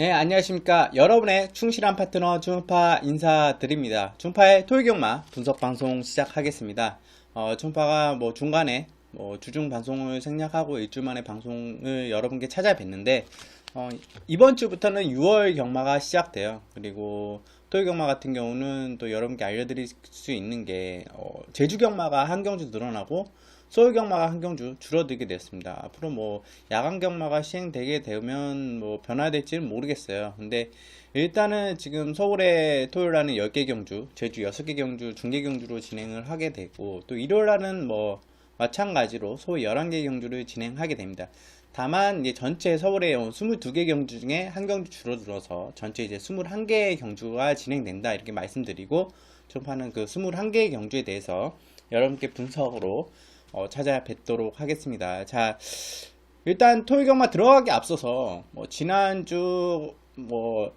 네, 안녕하십니까. 여러분의 충실한 파트너 중파 인사드립니다. 중파의 토요경마 분석 방송 시작하겠습니다. 중파가 중간에 주중 방송을 생략하고 일주 만에 방송을 여러분께 찾아뵀는데, 이번 주부터는 6월 경마가 시작돼요. 그리고 토요 경마 같은 경우는 또 여러분께 알려드릴 수 있는 게, 제주 경마가 한 경주 늘어나고, 서울 경마가 한 경주 줄어들게 됐습니다. 앞으로 야간 경마가 시행되게 되면 변화될지는 모르겠어요. 근데 일단은 지금 서울에 토요일 날은 10개 경주, 제주 6개 경주, 중계 경주로 진행을 하게 되고, 또 일요일 날은 마찬가지로 소위 11개 경주를 진행하게 됩니다. 다만 이제 전체 서울에 22개 경주 중에 한 경주 줄어들어서 전체 이제 21개의 경주가 진행된다 이렇게 말씀드리고, 총파는 그 21개의 경주에 대해서 여러분께 분석으로 찾아뵙도록 하겠습니다. 자, 일단 토요 경마 들어가기 앞서서 지난주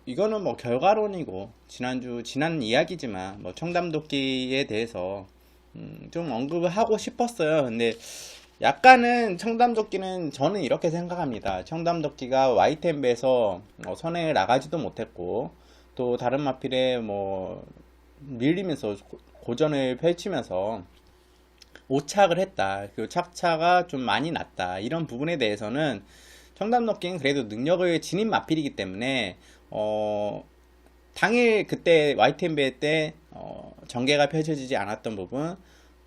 이거는 결과론이고 지난 이야기지만 청담도끼에 대해서 좀 언급을 하고 싶었어요. 근데 약간은 청담도끼는 저는 이렇게 생각합니다. 청담도끼가 YTN배에서 선행을 나가지도 못했고, 또 다른 마필에 밀리면서 고전을 펼치면서 오착을 했다. 그 착차가 좀 많이 났다. 이런 부분에 대해서는 청담도끼는 그래도 능력을 지닌 마필이기 때문에 당일 그때 YTN배 때 전개가 펼쳐지지 않았던 부분,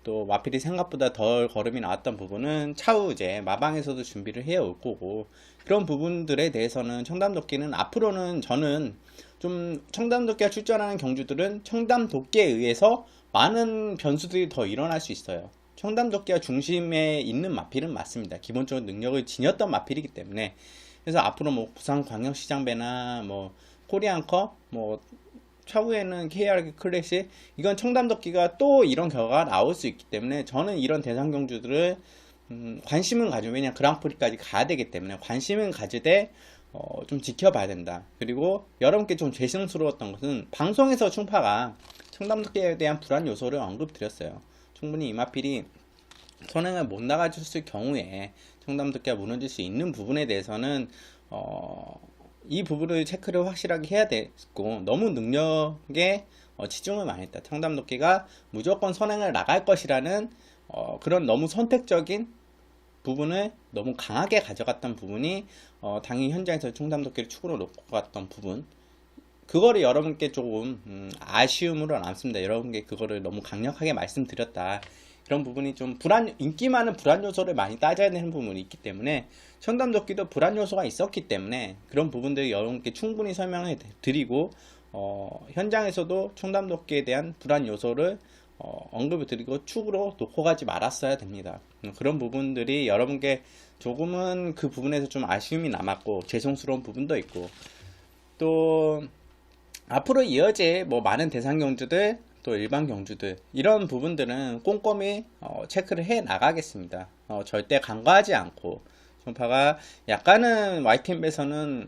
또 마필이 생각보다 덜 걸음이 나왔던 부분은 차후 이제 마방에서도 준비를 해올 거고, 그런 부분들에 대해서는 청담도끼는 앞으로는 저는 좀 청담도끼가 출전하는 경주들은 청담도끼에 의해서 많은 변수들이 더 일어날 수 있어요. 청담도끼가 중심에 있는 마필은 맞습니다. 기본적으로 능력을 지녔던 마필이기 때문에. 그래서 앞으로 부산광역시장배나 코리안컵 차후에는 KR 클래식, 이건 청담도끼가 또 이런 결과가 나올 수 있기 때문에 저는 이런 대상 경주들을 관심은 가지고, 왜냐면 그랑프리까지 가야 되기 때문에 관심은 가지되 좀 지켜봐야 된다. 그리고 여러분께 좀 죄송스러웠던 것은 방송에서 충파가 청담도끼에 대한 불안 요소를 언급드렸어요. 충분히 이마필이 선행을 못 나가줬을 경우에 청담도끼가 무너질 수 있는 부분에 대해서는 이 부분을 체크를 확실하게 해야 되고, 너무 능력에 치중을 많이 했다. 청담도끼가 무조건 선행을 나갈 것이라는 그런 너무 선택적인 부분을 너무 강하게 가져갔던 부분이 당일 현장에서 청담도끼를 축으로 놓고 갔던 부분, 그거를 여러분께 조금 아쉬움으로 남습니다. 여러분께 그거를 너무 강력하게 말씀드렸다. 그런 부분이 좀 인기 많은 불안 요소를 많이 따져야 되는 부분이 있기 때문에, 청담도끼도 불안 요소가 있었기 때문에 그런 부분들 여러분께 충분히 설명을 드리고, 현장에서도 청담도끼에 대한 불안 요소를 언급을 드리고 축으로 놓고 가지 말았어야 됩니다. 그런 부분들이 여러분께 조금은 그 부분에서 좀 아쉬움이 남았고 죄송스러운 부분도 있고, 또 앞으로 이어질 많은 대상 경주들, 또 일반 경주들, 이런 부분들은 꼼꼼히 체크를 해 나가겠습니다. 절대 간과하지 않고. 전파가 약간은 YTN배에서는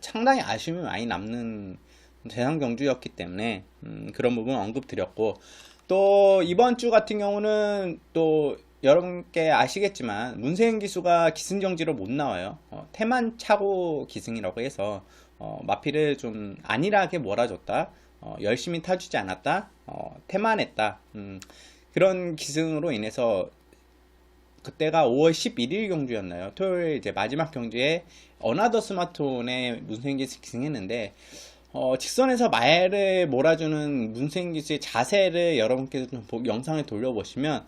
상당히 아쉬움이 많이 남는 대상 경주였기 때문에 그런 부분 언급드렸고, 또 이번 주 같은 경우는 또 여러분께 아시겠지만 문세인 기수가 기승정지로 못 나와요. 태만 차고 기승이라고 해서 마필을 좀 안일하게 몰아줬다, 열심히 타주지 않았다, 태만했다, 그런 기승으로 인해서 그때가 5월 11일 경주였나요? 토요일 이제 마지막 경주에 어나더 스마트온에 문세인 기수 기승했는데, 직선에서 말을 몰아주는 문세인 기수의 자세를 여러분께서 좀 영상을 돌려보시면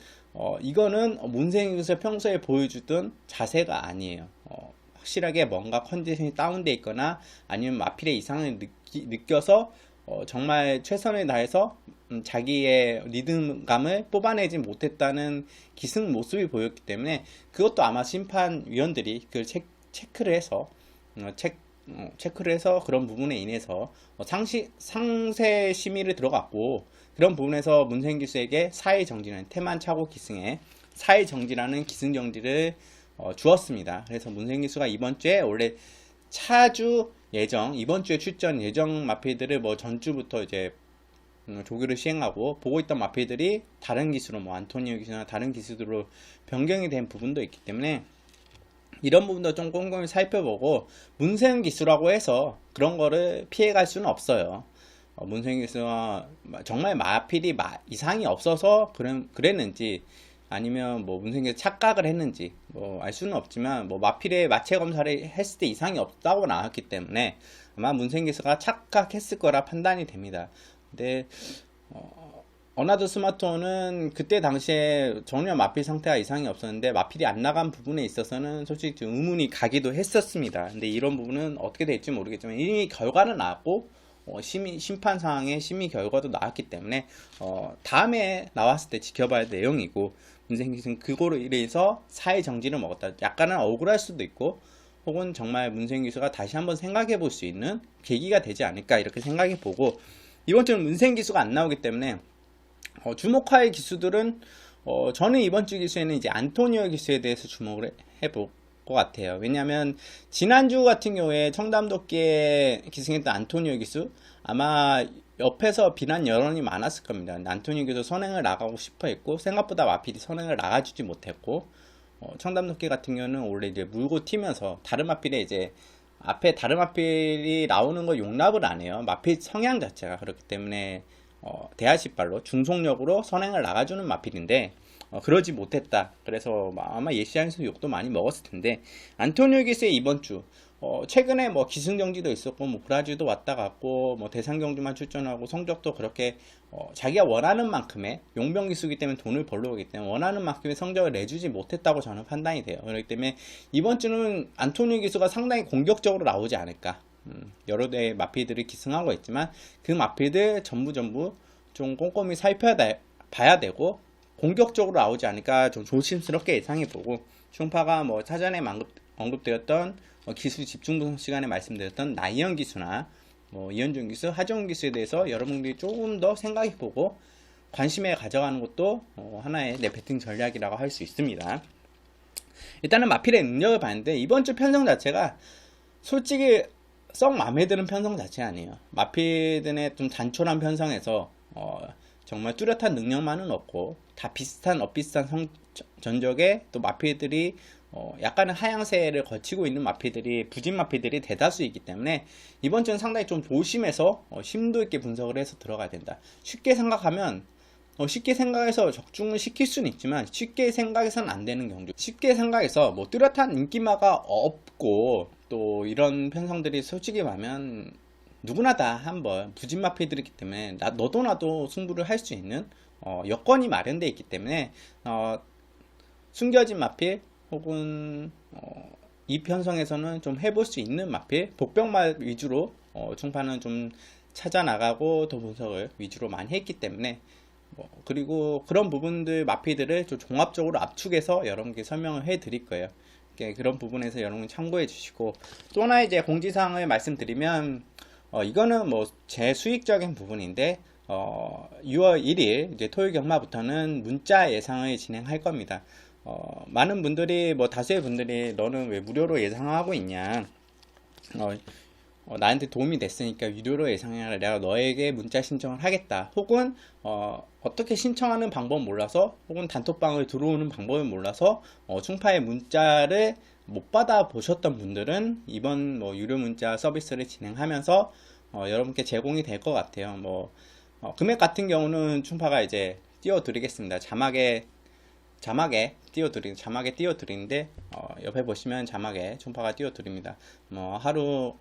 이거는 문세인 기수가 평소에 보여주던 자세가 아니에요. 확실하게 뭔가 컨디션이 다운돼 있거나 아니면 마필의 이상을 느껴서 정말 최선을 다해서 자기의 리듬감을 뽑아내지 못했다는 기승 모습이 보였기 때문에, 그것도 아마 심판위원들이 그걸 체크를 해서 그런 부분에 인해서 상세 심의를 들어갔고, 그런 부분에서 문세인 기수에게 사회 정지는 태만 차고 기승에 사회 정지라는 기승 정지를 주었습니다. 그래서 문세인 기수가 이번 주에 원래 차주 예정, 이번 주에 출전 예정 마필들을 전주부터 이제 조교를 시행하고 보고 있던 마필들이 다른 기수로 안토니오 기수나 다른 기수들로 변경이 된 부분도 있기 때문에 이런 부분도 좀 꼼꼼히 살펴보고, 문세윤 기수라고 해서 그런 거를 피해갈 수는 없어요. 문세윤 기수가 정말 마필이 이상이 없어서 그랬는지, 아니면 뭐 문세윤 기수 착각을 했는지 뭐 알 수는 없지만, 뭐 마필의 마체 검사를 했을 때 이상이 없다고 나왔기 때문에 아마 문세윤 기수가 착각했을 거라 판단이 됩니다. 근데 어나더 스마트폰은 그때 당시에 전혀 마필 상태가 이상이 없었는데, 마필이 안 나간 부분에 있어서는 솔직히 좀 의문이 가기도 했었습니다. 근데 이런 부분은 어떻게 될지 모르겠지만 이미 결과는 나왔고, 심판 상황의 심의 결과도 나왔기 때문에 다음에 나왔을 때 지켜봐야 할 내용이고, 문세윤 기수는 그거로 인해서 사회 정지를 먹었다. 약간은 억울할 수도 있고, 혹은 정말 문세윤 기수가 다시 한번 생각해 볼 수 있는 계기가 되지 않을까, 이렇게 생각해 보고, 이번 주는 문세윤 기수가 안 나오기 때문에 주목할 기수들은, 저는 이번 주 기수에는 이제 안토니오 기수에 대해서 주목을 해볼 것 같아요. 왜냐하면 지난주 같은 경우에 청담도끼에 기승했던 안토니오 기수, 아마 옆에서 비난 여론이 많았을 겁니다. 안토니오 기수 선행을 나가고 싶어 했고, 생각보다 마필이 선행을 나가주지 못했고, 청담도끼 같은 경우는 원래 이제 물고 튀면서 다른 마필에 이제 앞에 다른 마필이 나오는 거 용납을 안 해요. 마필 성향 자체가 그렇기 때문에 대하시발로 중속력으로 선행을 나가주는 마필인데, 그러지 못했다. 그래서 아마 예시장에서 욕도 많이 먹었을 텐데, 안토니오 기스의 이번 주 최근에 뭐 기승경기도 있었고, 뭐 브라질도 왔다 갔고, 뭐 대상 경주만 출전하고, 성적도 그렇게 자기가 원하는 만큼의 용병 기수기 때문에 돈을 벌러 오기 때문에 원하는 만큼의 성적을 내주지 못했다고 저는 판단이 돼요. 그렇기 때문에 이번 주는 안토니오 기수가 상당히 공격적으로 나오지 않을까. 여러 대의 마필들이 기승하고 있지만 그 마필들 전부 좀 꼼꼼히 봐야 되고, 공격적으로 나오지 않을까 좀 조심스럽게 예상해보고, 충파가 뭐 사전에 언급되었던 기수 집중 분석 시간에 말씀드렸던 나이언 기수나 뭐 이현준 기수, 하정훈 기수에 대해서 여러분들이 조금 더 생각해보고 관심에 가져가는 것도 하나의 내 배팅 전략이라고 할 수 있습니다. 일단은 마필의 능력을 봤는데, 이번 주 편성 자체가 솔직히 썩 마음에 드는 편성 자체 아니에요. 마필들의 좀 단촐한 편성에서 정말 뚜렷한 능력만은 없고, 다 엇비슷한 전적에 또 마필들이 약간은 하향세를 거치고 있는 마필들이, 부진 마필들이 대다수이기 때문에 이번 주는 상당히 좀 조심해서 심도 있게 분석을 해서 들어가야 된다. 쉽게 생각하면 쉽게 생각해서 적중을 시킬 수는 있지만, 쉽게 생각해서는 안 되는 경주. 쉽게 생각해서 뭐 뚜렷한 인기마가 없고, 또 이런 편성들이 솔직히 말하면 누구나 다 한번 부진 마필들이기 때문에 너도 나도 승부를 할 수 있는 여건이 마련되어 있기 때문에 숨겨진 마필, 혹은 이 편성에서는 좀 해볼 수 있는 마필, 복병말 위주로 충파는 좀 찾아 나가고 더 분석을 위주로 많이 했기 때문에, 그리고 그런 부분들 마필들을 좀 종합적으로 압축해서 여러분께 설명을 해 드릴 거예요. 그런 부분에서 여러분 참고해 주시고, 또 하나 이제 공지사항을 말씀드리면, 이거는 뭐 제 수익적인 부분인데, 6월 1일 이제 토요일 경마부터는 문자 예상을 진행할 겁니다. 많은 분들이, 뭐 다수의 분들이 너는 왜 무료로 예상하고 있냐, 나한테 도움이 됐으니까 유료로 예상해라, 내가 너에게 문자 신청을 하겠다, 혹은 어떻게 신청하는 방법 몰라서, 혹은 단톡방을 들어오는 방법을 몰라서 충파의 문자를 못 받아 보셨던 분들은 이번 뭐 유료 문자 서비스를 진행하면서 여러분께 제공이 될 것 같아요. 뭐 금액 같은 경우는 충파가 이제 띄워드리겠습니다. 자막에 띄워드리는데, 옆에 보시면 자막에 충파가 띄워드립니다. 뭐 하루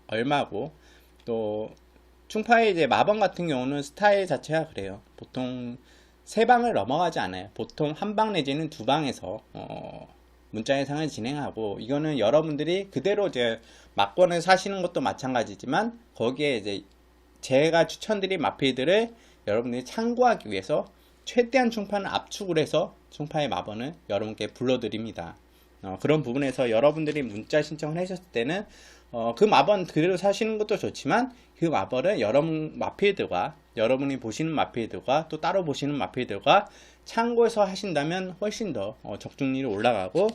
얼마고, 또 충파의 이제 마번 같은 경우는 스타일 자체가 그래요. 보통 3방을 넘어가지 않아요. 보통 한 방 내지는 2방에서 문자 예상을 진행하고, 이거는 여러분들이 그대로 이제 막권을 사시는 것도 마찬가지지만, 거기에 이제 제가 추천드린 마필들을 여러분들이 참고하기 위해서 최대한 충파는 압축을 해서 충파의 마번을 여러분께 불러드립니다. 그런 부분에서 여러분들이 문자 신청을 하셨을 때는 그 마번 그대로 사시는 것도 좋지만, 그 마번을 여러분 마필들과, 여러분이 보시는 마필들과, 또 따로 보시는 마필들과 참고해서 하신다면 훨씬 더 적중률이 올라가고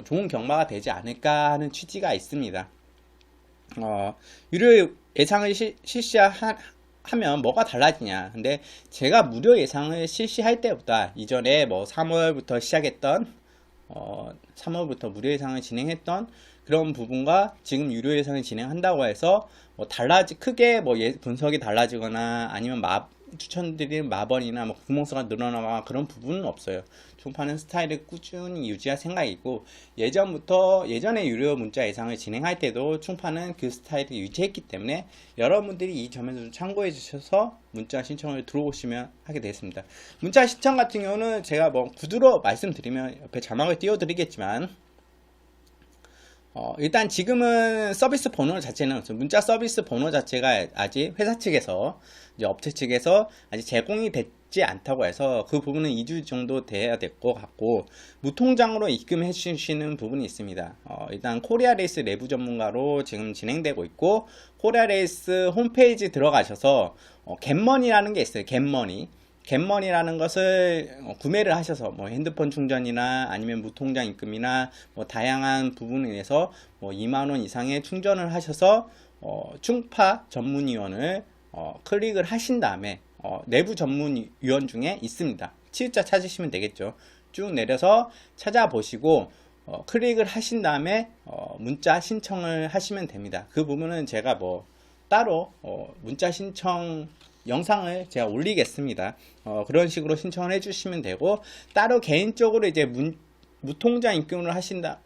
좋은 경마가 되지 않을까 하는 취지가 있습니다. 유료 예상을 실시하면 뭐가 달라지냐. 근데 제가 무료 예상을 실시할 때보다, 이전에 뭐 3월부터 시작했던 3월부터 무료 예상을 진행했던 그런 부분과 지금 유료 예상을 진행한다고 해서 뭐 크게 뭐 분석이 달라지거나 아니면 추천드린 마번이나 뭐 구멍수가 늘어나거나 그런 부분은 없어요. 총파는 스타일을 꾸준히 유지할 생각이고, 예전에 유료 문자 예상을 진행할 때도 총파는 그 스타일을 유지했기 때문에 여러분들이 이 점에서 좀 참고해 주셔서 문자 신청을 들어오시면 하게 되겠습니다. 문자 신청 같은 경우는 제가 뭐 구두로 말씀드리면 옆에 자막을 띄워 드리겠지만, 일단 지금은 서비스 번호 자체는 문자 서비스 번호 자체가 아직 회사 측에서 이제 업체 측에서 아직 제공이 됐지 않다고 해서 그 부분은 2주 정도 돼야 될 것 같고, 무통장으로 입금해 주시는 부분이 있습니다. 일단 코리아레이스 내부 전문가로 지금 진행되고 있고, 코리아레이스 홈페이지 들어가셔서 겟머니라는 게 있어요. 겟머니라는 것을 구매를 하셔서 뭐 핸드폰 충전이나 아니면 무통장 입금이나 뭐 다양한 부분에서 뭐 2만원 이상의 충전을 하셔서 충파 전문위원을 클릭을 하신 다음에 내부 전문위원 중에 있습니다. 치읓자 찾으시면 되겠죠. 쭉 내려서 찾아보시고 클릭을 하신 다음에 문자 신청을 하시면 됩니다. 그 부분은 제가 뭐 따로 문자 신청 영상을 제가 올리겠습니다. 그런 식으로 신청을 해주시면 되고, 따로 개인적으로 이제 무통장 입금을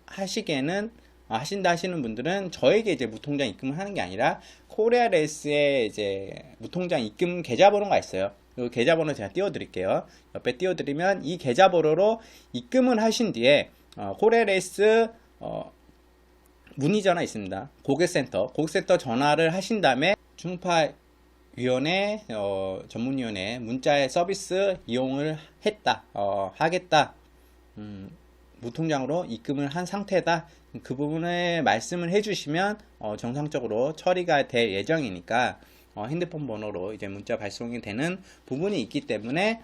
하시기에는 하신다 하시는 분들은 저에게 이제 무통장 입금을 하는 게 아니라 코리아레이스에 이제 무통장 입금 계좌번호가 있어요. 그 계좌번호 제가 띄워드릴게요. 옆에 띄워드리면 이 계좌번호로 입금을 하신 뒤에 코리아레이스 문의 전화 있습니다. 고객센터 전화를 하신 다음에 충파 위원회 전문위원회 문자의 서비스 이용을 하겠다, 무통장으로 입금을 한 상태다, 그 부분을 말씀을 해주시면 정상적으로 처리가 될 예정이니까 핸드폰 번호로 이제 문자 발송이 되는 부분이 있기 때문에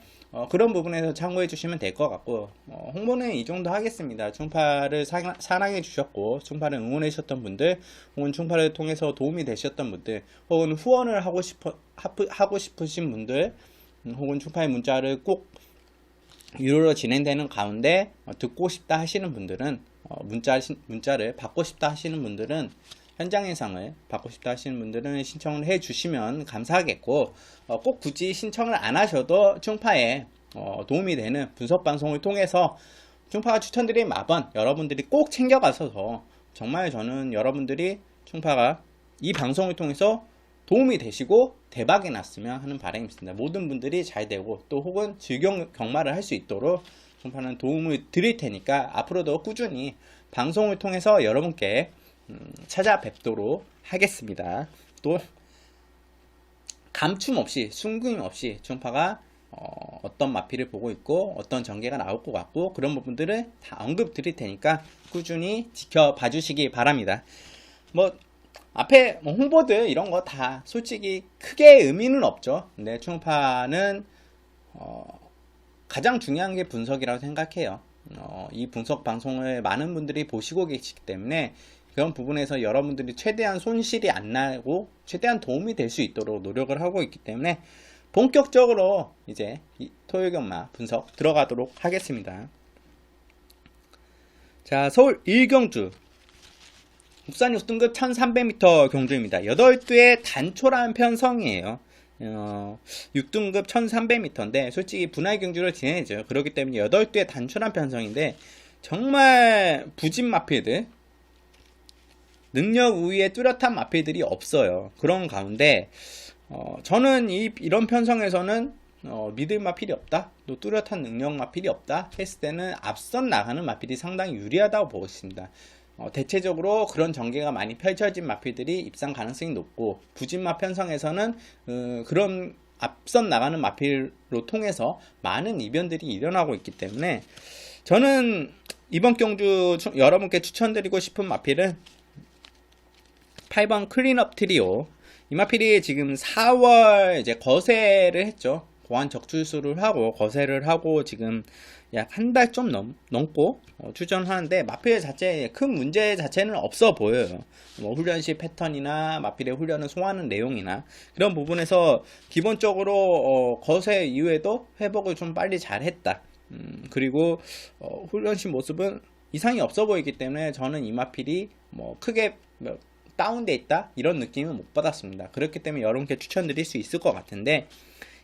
그런 부분에서 참고해 주시면 될 것 같고, 홍보는 이 정도 하겠습니다. 충파를 사랑해 주셨고 충파를 응원해 주셨던 분들, 혹은 충파를 통해서 도움이 되셨던 분들, 혹은 후원을 하고 싶으신 분들, 혹은 충파의 문자를 꼭 유료로 진행되는 가운데 듣고 싶다 하시는 분들은 문자를 받고 싶다 하시는 분들은 현장 예상을 받고 싶다 하시는 분들은 신청을 해 주시면 감사하겠고, 꼭 굳이 신청을 안 하셔도 충파에 도움이 되는 분석 방송을 통해서 충파가 추천드린 마번 여러분들이 꼭 챙겨가셔서, 정말 저는 여러분들이 충파가 이 방송을 통해서 도움이 되시고 대박이 났으면 하는 바람이 있습니다. 모든 분들이 잘 되고 또 혹은 즐겨 경마를 할 수 있도록 충파는 도움을 드릴 테니까 앞으로도 꾸준히 방송을 통해서 여러분께 찾아뵙도록 하겠습니다. 또 감춤 없이, 숨김 없이 충파가 어떤 마피를 보고 있고 어떤 전개가 나올 것 같고 그런 부분들을 다 언급 드릴 테니까 꾸준히 지켜봐 주시기 바랍니다. 뭐 앞에 홍보들 이런 거 다 솔직히 크게 의미는 없죠. 근데 충파는 가장 중요한 게 분석이라고 생각해요. 이 분석 방송을 많은 분들이 보시고 계시기 때문에 그런 부분에서 여러분들이 최대한 손실이 안 나고 최대한 도움이 될 수 있도록 노력을 하고 있기 때문에 본격적으로 이제 토요 경마 분석 들어가도록 하겠습니다. 자, 서울 1경주 국산 6등급 1300m 경주입니다. 8두의 단초라는 편성이에요. 6등급 1300m인데 솔직히 분할 경주를 진행해줘요. 그렇기 때문에 8두의 단초란 편성인데 정말 부진 마필들, 능력 우위에 뚜렷한 마필들이 없어요. 그런 가운데 저는 이런 편성에서는 믿을 마필이 없다, 또 뚜렷한 능력 마필이 없다 했을 때는 앞선 나가는 마필이 상당히 유리하다고 보고 있습니다. 대체적으로 그런 전개가 많이 펼쳐진 마필들이 입상 가능성이 높고, 부진마 편성에서는 그런 앞선 나가는 마필로 통해서 많은 이변들이 일어나고 있기 때문에 저는 이번 경주 여러분께 추천드리고 싶은 마필은 8번 클린업 트리오. 이 마필이 지금 4월 이제 거세를 했죠. 보안 적출수를 하고 거세를 하고 지금 약 한 달 좀 넘고 출전하는데 마필 자체에 큰 문제 자체는 없어 보여요. 뭐 훈련 시 패턴이나 마필의 훈련을 소화하는 내용이나 그런 부분에서 기본적으로 거세 이후에도 회복을 좀 빨리 잘 했다. 그리고 훈련시 모습은 이상이 없어 보이기 때문에 저는 이마필이 뭐 크게 다운돼 있다 이런 느낌은 못 받았습니다. 그렇기 때문에 여러분께 추천드릴 수 있을 것 같은데,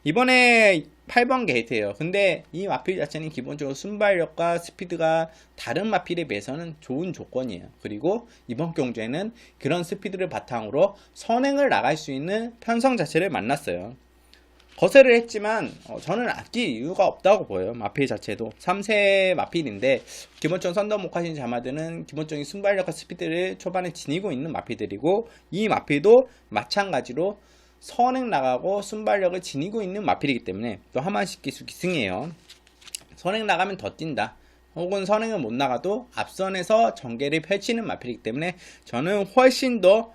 이번에 8번 게이트예요. 근데 이 마필 자체는 기본적으로 순발력과 스피드가 다른 마필에 비해서는 좋은 조건이에요. 그리고 이번 경주에는 그런 스피드를 바탕으로 선행을 나갈 수 있는 편성 자체를 만났어요. 거세를 했지만 저는 아낄 이유가 없다고 보여요. 마필 자체도 3세 마필인데, 기본적으로 선더 목하신 자마들은 기본적인 순발력과 스피드를 초반에 지니고 있는 마필들이고, 이 마필도 마찬가지로 선행 나가고 순발력을 지니고 있는 마필이기 때문에 또 하만식 기수 기승이에요. 선행 나가면 더 뛴다, 혹은 선행을 못 나가도 앞선에서 전개를 펼치는 마필이기 때문에 저는 훨씬 더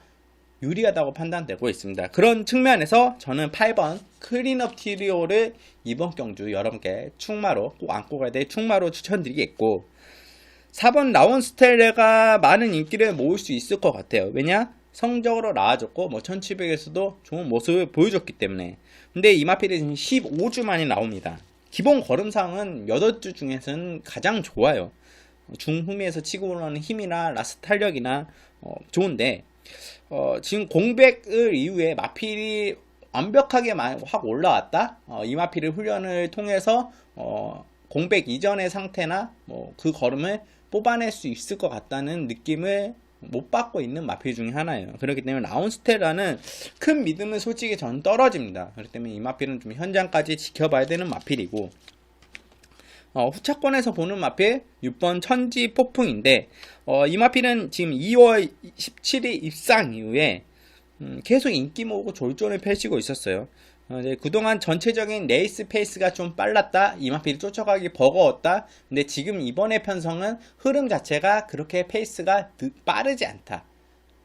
유리하다고 판단되고 있습니다. 그런 측면에서 저는 8번 클린업 티리오를 이번 경주 여러분께 충마로 꼭 안고 가야 될 충마로 추천드리겠고, 4번 라온 스텔레가 많은 인기를 모을 수 있을 것 같아요. 왜냐? 성적으로 나아졌고 1700에서도 좋은 모습을 보여줬기 때문에. 근데 이 마필이 지금 15주 만에 나옵니다. 기본 걸음상은 8주 중에서는 가장 좋아요. 중후미에서 치고 올라오는 힘이나 라스트 탄력이나 좋은데, 지금 공백을 이후에 마필이 완벽하게 확 올라왔다. 이 마필을 훈련을 통해서 공백 이전의 상태나 그 걸음을 뽑아낼 수 있을 것 같다는 느낌을 못 받고 있는 마필 중에 하나예요. 그렇기 때문에 라운스테라는 큰 믿음은 솔직히 전 떨어집니다. 그렇기 때문에 이 마필은 좀 현장까지 지켜봐야 되는 마필이고, 후차권에서 보는 마필 6번 천지 폭풍인데, 이 마필은 지금 2월 17일 입상 이후에 계속 인기 모으고 졸전을 펼치고 있었어요. 이제 그동안 전체적인 레이스 페이스가 좀 빨랐다, 이 마필이 쫓아가기 버거웠다. 근데 지금 이번에 편성은 흐름 자체가 그렇게 페이스가 빠르지 않다.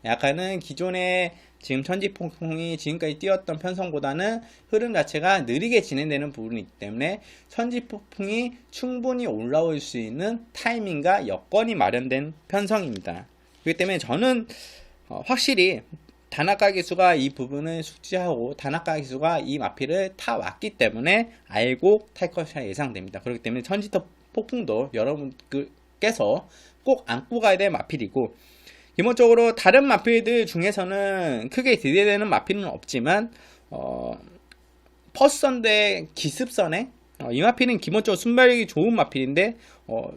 약간은 기존의 지금 천지폭풍이 지금까지 뛰었던 편성보다는 흐름 자체가 느리게 진행되는 부분이 있기 때문에 천지폭풍이 충분히 올라올 수 있는 타이밍과 여건이 마련된 편성입니다. 그렇기 때문에 저는 확실히 다나카 기수가 이 부분을 숙지하고 다나카 기수가 이 마필을 타왔기 때문에 알고 탈 것이라 예상됩니다. 그렇기 때문에 천지폭풍도 여러분께서 꼭 안고 가야 될 마필이고, 기본적으로 다른 마필들 중에서는 크게 기대되는 마필은 없지만 퍼스선대 기습선에 이 마필은 기본적으로 순발력이 좋은 마필인데,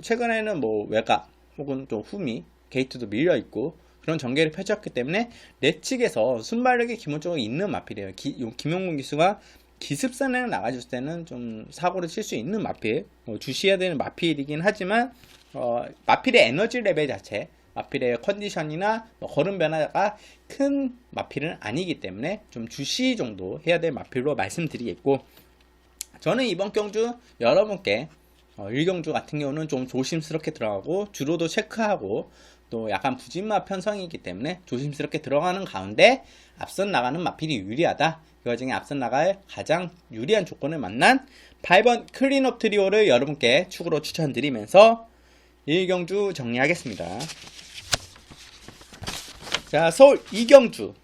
최근에는 외곽 혹은 또 후미 게이트도 밀려있고 그런 전개를 펼쳤기 때문에 내 측에서 순발력이 기본적으로 있는 마필이에요. 김용군 기수가 기습선에 나가줄 때는 좀 사고를 칠 수 있는 마필, 주시해야 되는 마필이긴 하지만 마필의 에너지 레벨 자체, 마필의 컨디션이나 걸음 변화가 큰 마필은 아니기 때문에 좀 주시 정도 해야 될 마필로 말씀드리겠고, 저는 이번 경주 여러분께 1경주 같은 경우는 좀 조심스럽게 들어가고 주로도 체크하고 또 약간 부진마 편성이기 때문에 조심스럽게 들어가는 가운데 앞선 나가는 마필이 유리하다. 그 와중에 앞선 나갈 가장 유리한 조건을 만난 8번 클린업 트리오를 여러분께 축으로 추천드리면서 1경주 정리하겠습니다. 자, 서울 2경주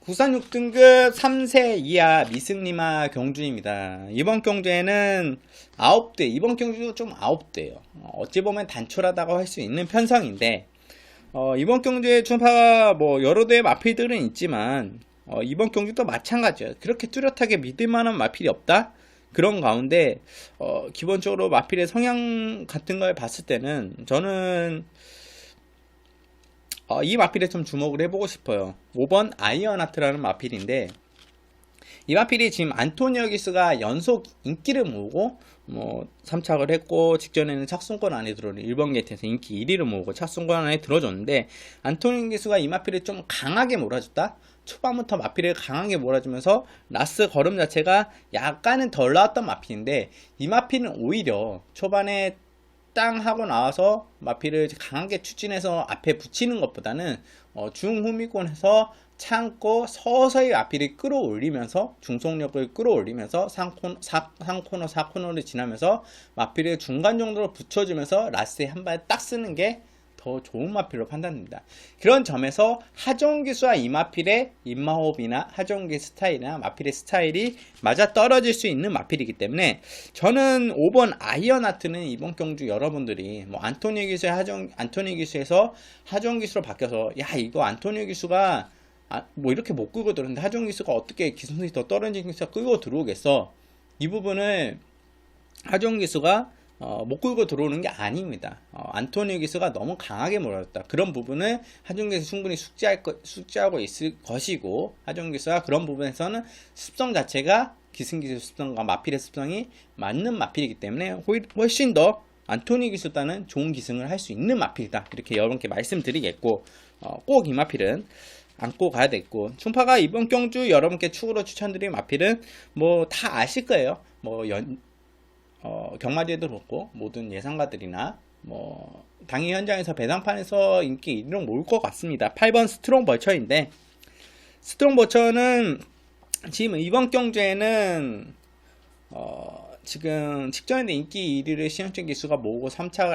국산 6등급 3세 이하 미승리마 경주입니다. 이번 경주에는 9대, 이번 경주도 좀 9대예요. 어찌 보면 단촐하다고 할 수 있는 편성인데, 이번 경주에 주파가 여러 대의 마필들은 있지만 이번 경주도 마찬가지예요. 그렇게 뚜렷하게 믿을만한 마필이 없다? 그런 가운데 기본적으로 마필의 성향 같은 걸 봤을 때는 저는 이 마필에 좀 주목을 해보고 싶어요. 5번 아이언하트라는 마필인데, 이 마필이 지금 안토니오 기스가 연속 인기를 모으고 3착을 했고, 직전에는 착순권 안에 들어오는 1번 게이트에서 인기 1위를 모으고 착순권 안에 들어줬는데, 안토니오 기스가 이 마필을 좀 강하게 몰아줬다? 초반부터 마필을 강하게 몰아주면서 라스 걸음 자체가 약간은 덜 나왔던 마필인데, 이 마필은 오히려 초반에 땅 하고 나와서 마필을 강하게 추진해서 앞에 붙이는 것보다는 중후미권에서 참고 서서히 마필을 끌어올리면서 중속력을 끌어올리면서 3코너 4코너를 지나면서 마필을 중간 정도로 붙여주면서 라스에 한 발 딱 쓰는 게 더 좋은 마필로 판단됩니다. 그런 점에서 하정우 기수와 이마필의 입마호흡이나 하정우 기 스타일이나 마필의 스타일이 맞아 떨어질 수 있는 마필이기 때문에 저는 5번 아이언하트는 이번 경주 여러분들이 뭐 안토니 기수에서 하정우 기수로 바뀌어서 야 이거 안토니 기수가 뭐 이렇게 못 끌고 들어오는데 하정우 기수가 어떻게 기승이 더 떨어진 기수가 끌고 들어오겠어? 이 부분을 하정우 기수가 못 끌고 들어오는 게 아닙니다. 안토니오 기수가 너무 강하게 몰아줬다. 그런 부분을 하정우 기수 충분히 숙지하고 있을 것이고, 하정우 기수가 그런 부분에서는 습성 자체가 기승기수 습성과 마필의 습성이 맞는 마필이기 때문에 훨씬 더 안토니오 기수보다는 좋은 기승을 할 수 있는 마필이다. 이렇게 여러분께 말씀드리겠고, 꼭 이 마필은 안고 가야 되겠고, 충파가 이번 경주 여러분께 축으로 추천드린 마필은 뭐 다 아실 거예요. 뭐 경마지에도 그렇고 모든 예상가들이나 뭐 당일 현장에서 배당판에서 인기 1위로 모을 것 같습니다. 8번 스트롱 벌처인데, 스트롱 벌처는 지금 이번 경주에는 지금 직전에 인기 1위를 신현철 기수가 모으고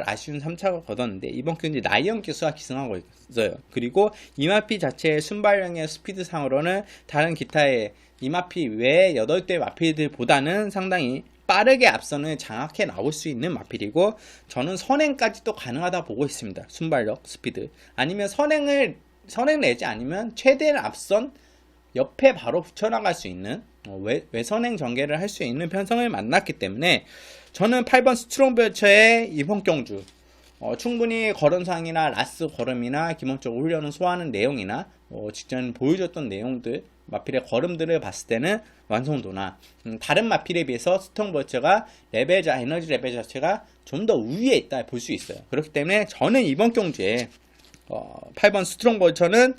아쉬운 3착을 거뒀는데, 이번 경주 나이언 기수가 기승하고 있어요. 그리고 이마피 자체의 순발력의 스피드상으로는 다른 기타의 이마피 외 8대 마필들보다는 상당히 빠르게 앞선을 장악해 나올 수 있는 마필이고, 저는 선행까지도 가능하다 보고 있습니다. 순발력, 스피드. 아니면 선행 내지 아니면 최대한 앞선 옆에 바로 붙여나갈 수 있는 외선행 전개를 할 수 있는 편성을 만났기 때문에 저는 8번 스트롱벌처의 이번 경주 충분히 걸음상이나 라스 걸음이나 기본적으로 훈련을 소화하는 내용이나 직전 보여줬던 내용들, 마필의 걸음들을 봤을 때는 완성도나 다른 마필에 비해서 스트롱벌처가 에너지 레벨 자체가 좀 더 우위에 있다 볼 수 있어요. 그렇기 때문에 저는 이번 경주에 8번 스트롱벌처는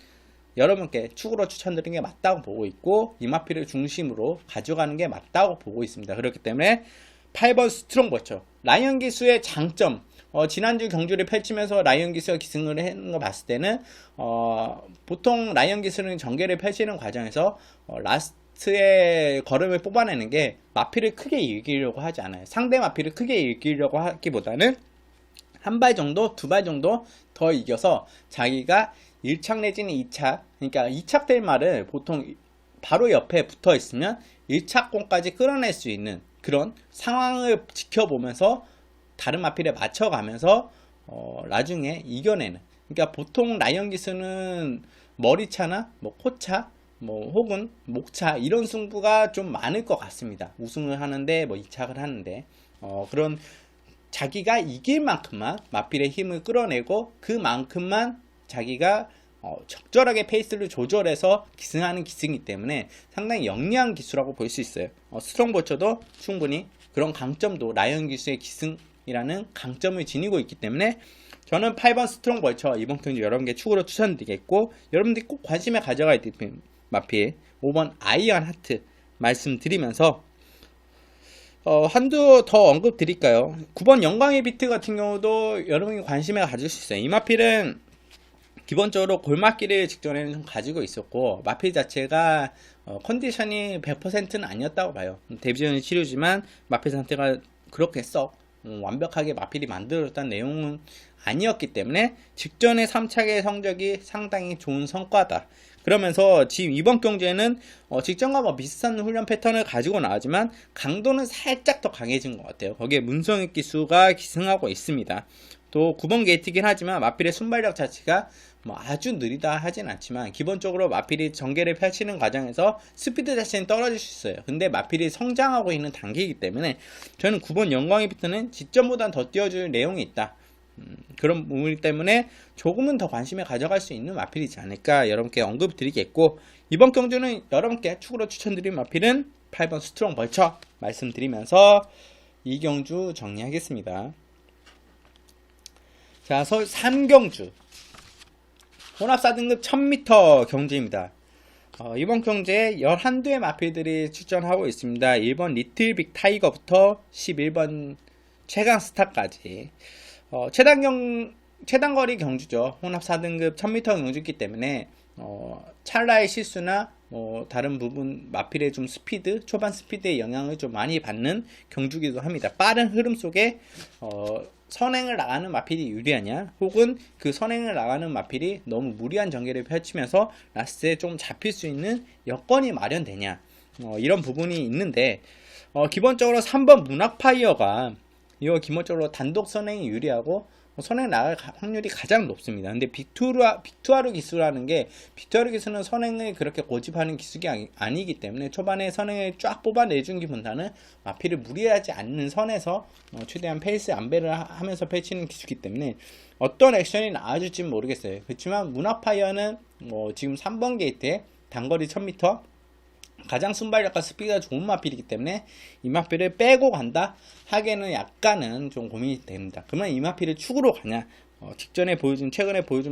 여러분께 축으로 추천드리는 게 맞다고 보고 있고, 이 마필을 중심으로 가져가는 게 맞다고 보고 있습니다. 그렇기 때문에 8번 스트롱벌처 라이언 기수의 장점, 지난주 경주를 펼치면서 라이언 기수가 기승을 하는 거 봤을 때는 보통 라이언 기수는 전개를 펼치는 과정에서 라스트의 걸음을 뽑아내는 게 마필을 크게 이기려고 하지 않아요. 상대 마필을 크게 이기려고 하기보다는 한 발 정도, 두 발 정도 더 이겨서 자기가 1착 내지는 2착, 그러니까 2착 될 말을 보통 바로 옆에 붙어 있으면 1착공까지 끌어낼 수 있는 그런 상황을 지켜보면서 다른 마필에 맞춰가면서 나중에 이겨내는, 그러니까 보통 라이언 기수는 머리차나 뭐 코차 뭐 혹은 목차 이런 승부가 좀 많을 것 같습니다. 우승을 하는데 뭐 2착을 하는데 그런 자기가 이길 만큼만 마필의 힘을 끌어내고 그만큼만 자기가 적절하게 페이스를 조절해서 기승하는 기승이기 때문에 상당히 영리한 기수라고 볼 수 있어요. 스트롱벌처도 충분히 그런 강점도 라이언 기수의 기승이라는 강점을 지니고 있기 때문에 저는 8번 스트롱벌처 이번 경주 여러분께 축으로 추천드리겠고, 여러분들이 꼭 관심에 가져가야 될 마필 5번 아이언하트 말씀드리면서 한두 더 언급 드릴까요? 9번 영광의 비트 같은 경우도 여러분이 관심에 가질 수 있어요. 이 마필은 기본적으로 골맞기를 직전에는 좀 가지고 있었고, 마필 자체가 컨디션이 100%는 아니었다고 봐요. 데뷔전이 치르지만 마필 상태가 그렇게 썩 완벽하게 마필이 만들어졌다는 내용은 아니었기 때문에 직전의 3착의 성적이 상당히 좋은 성과다. 그러면서 지금 이번 경주에는 직전과 뭐 비슷한 훈련 패턴을 가지고 나왔지만 강도는 살짝 더 강해진 것 같아요. 거기에 문성익 기수가 기승하고 있습니다. 또 9번 게이트긴 하지만 마필의 순발력 자체가 뭐 아주 느리다 하진 않지만 기본적으로 마필이 전개를 펼치는 과정에서 스피드 자체는 떨어질 수 있어요. 근데 마필이 성장하고 있는 단계이기 때문에 저는 9번 영광의 비트는 직전보단 더 띄워줄 내용이 있다. 그런 부분 때문에 조금은 더 관심에 가져갈 수 있는 마필이지 않을까 여러분께 언급드리겠고, 이번 경주는 여러분께 축으로 추천드린 마필은 8번 스트롱 벌처 말씀드리면서 이 경주 정리하겠습니다. 자, 서울 3경주 혼합 4등급 1000m 경주입니다. 이번 경주에 11대의 마필들이 출전하고 있습니다. 1번 리틀빅 타이거부터 11번 최강스타까지 최단거리 경주죠. 혼합 4등급 1000m 경주이기 때문에 찰나의 실수나 다른 부분 마필의 좀 스피드, 초반 스피드의 영향을 좀 많이 받는 경주기도 합니다. 빠른 흐름 속에 선행을 나가는 마필이 유리하냐, 혹은 그 선행을 나가는 마필이 너무 무리한 전개를 펼치면서 라스트에 좀 잡힐 수 있는 여건이 마련되냐, 이런 부분이 있는데, 기본적으로 3번 문학파이어가 이거 기본적으로 단독 선행이 유리하고 선행 나갈 확률이 가장 높습니다. 근데 빅투아르 기술이라는 게, 빅투아르 기술은 선행을 그렇게 고집하는 기술이 아니기 때문에 초반에 선행을 쫙 뽑아내준기보다는 마필을 무리하지 않는 선에서 최대한 페이스 안배를 하면서 펼치는 기술이기 때문에 어떤 액션이 나와줄지는 모르겠어요. 그렇지만 문학파이어는 지금 3번 게이트에 단거리 1000m 가장 순발력과 스피드가 좋은 마필이기 때문에 이 마필을 빼고 간다 하기에는 약간은 좀 고민이 됩니다. 그러면 이 마필을 축으로 가냐, 최근에 보여준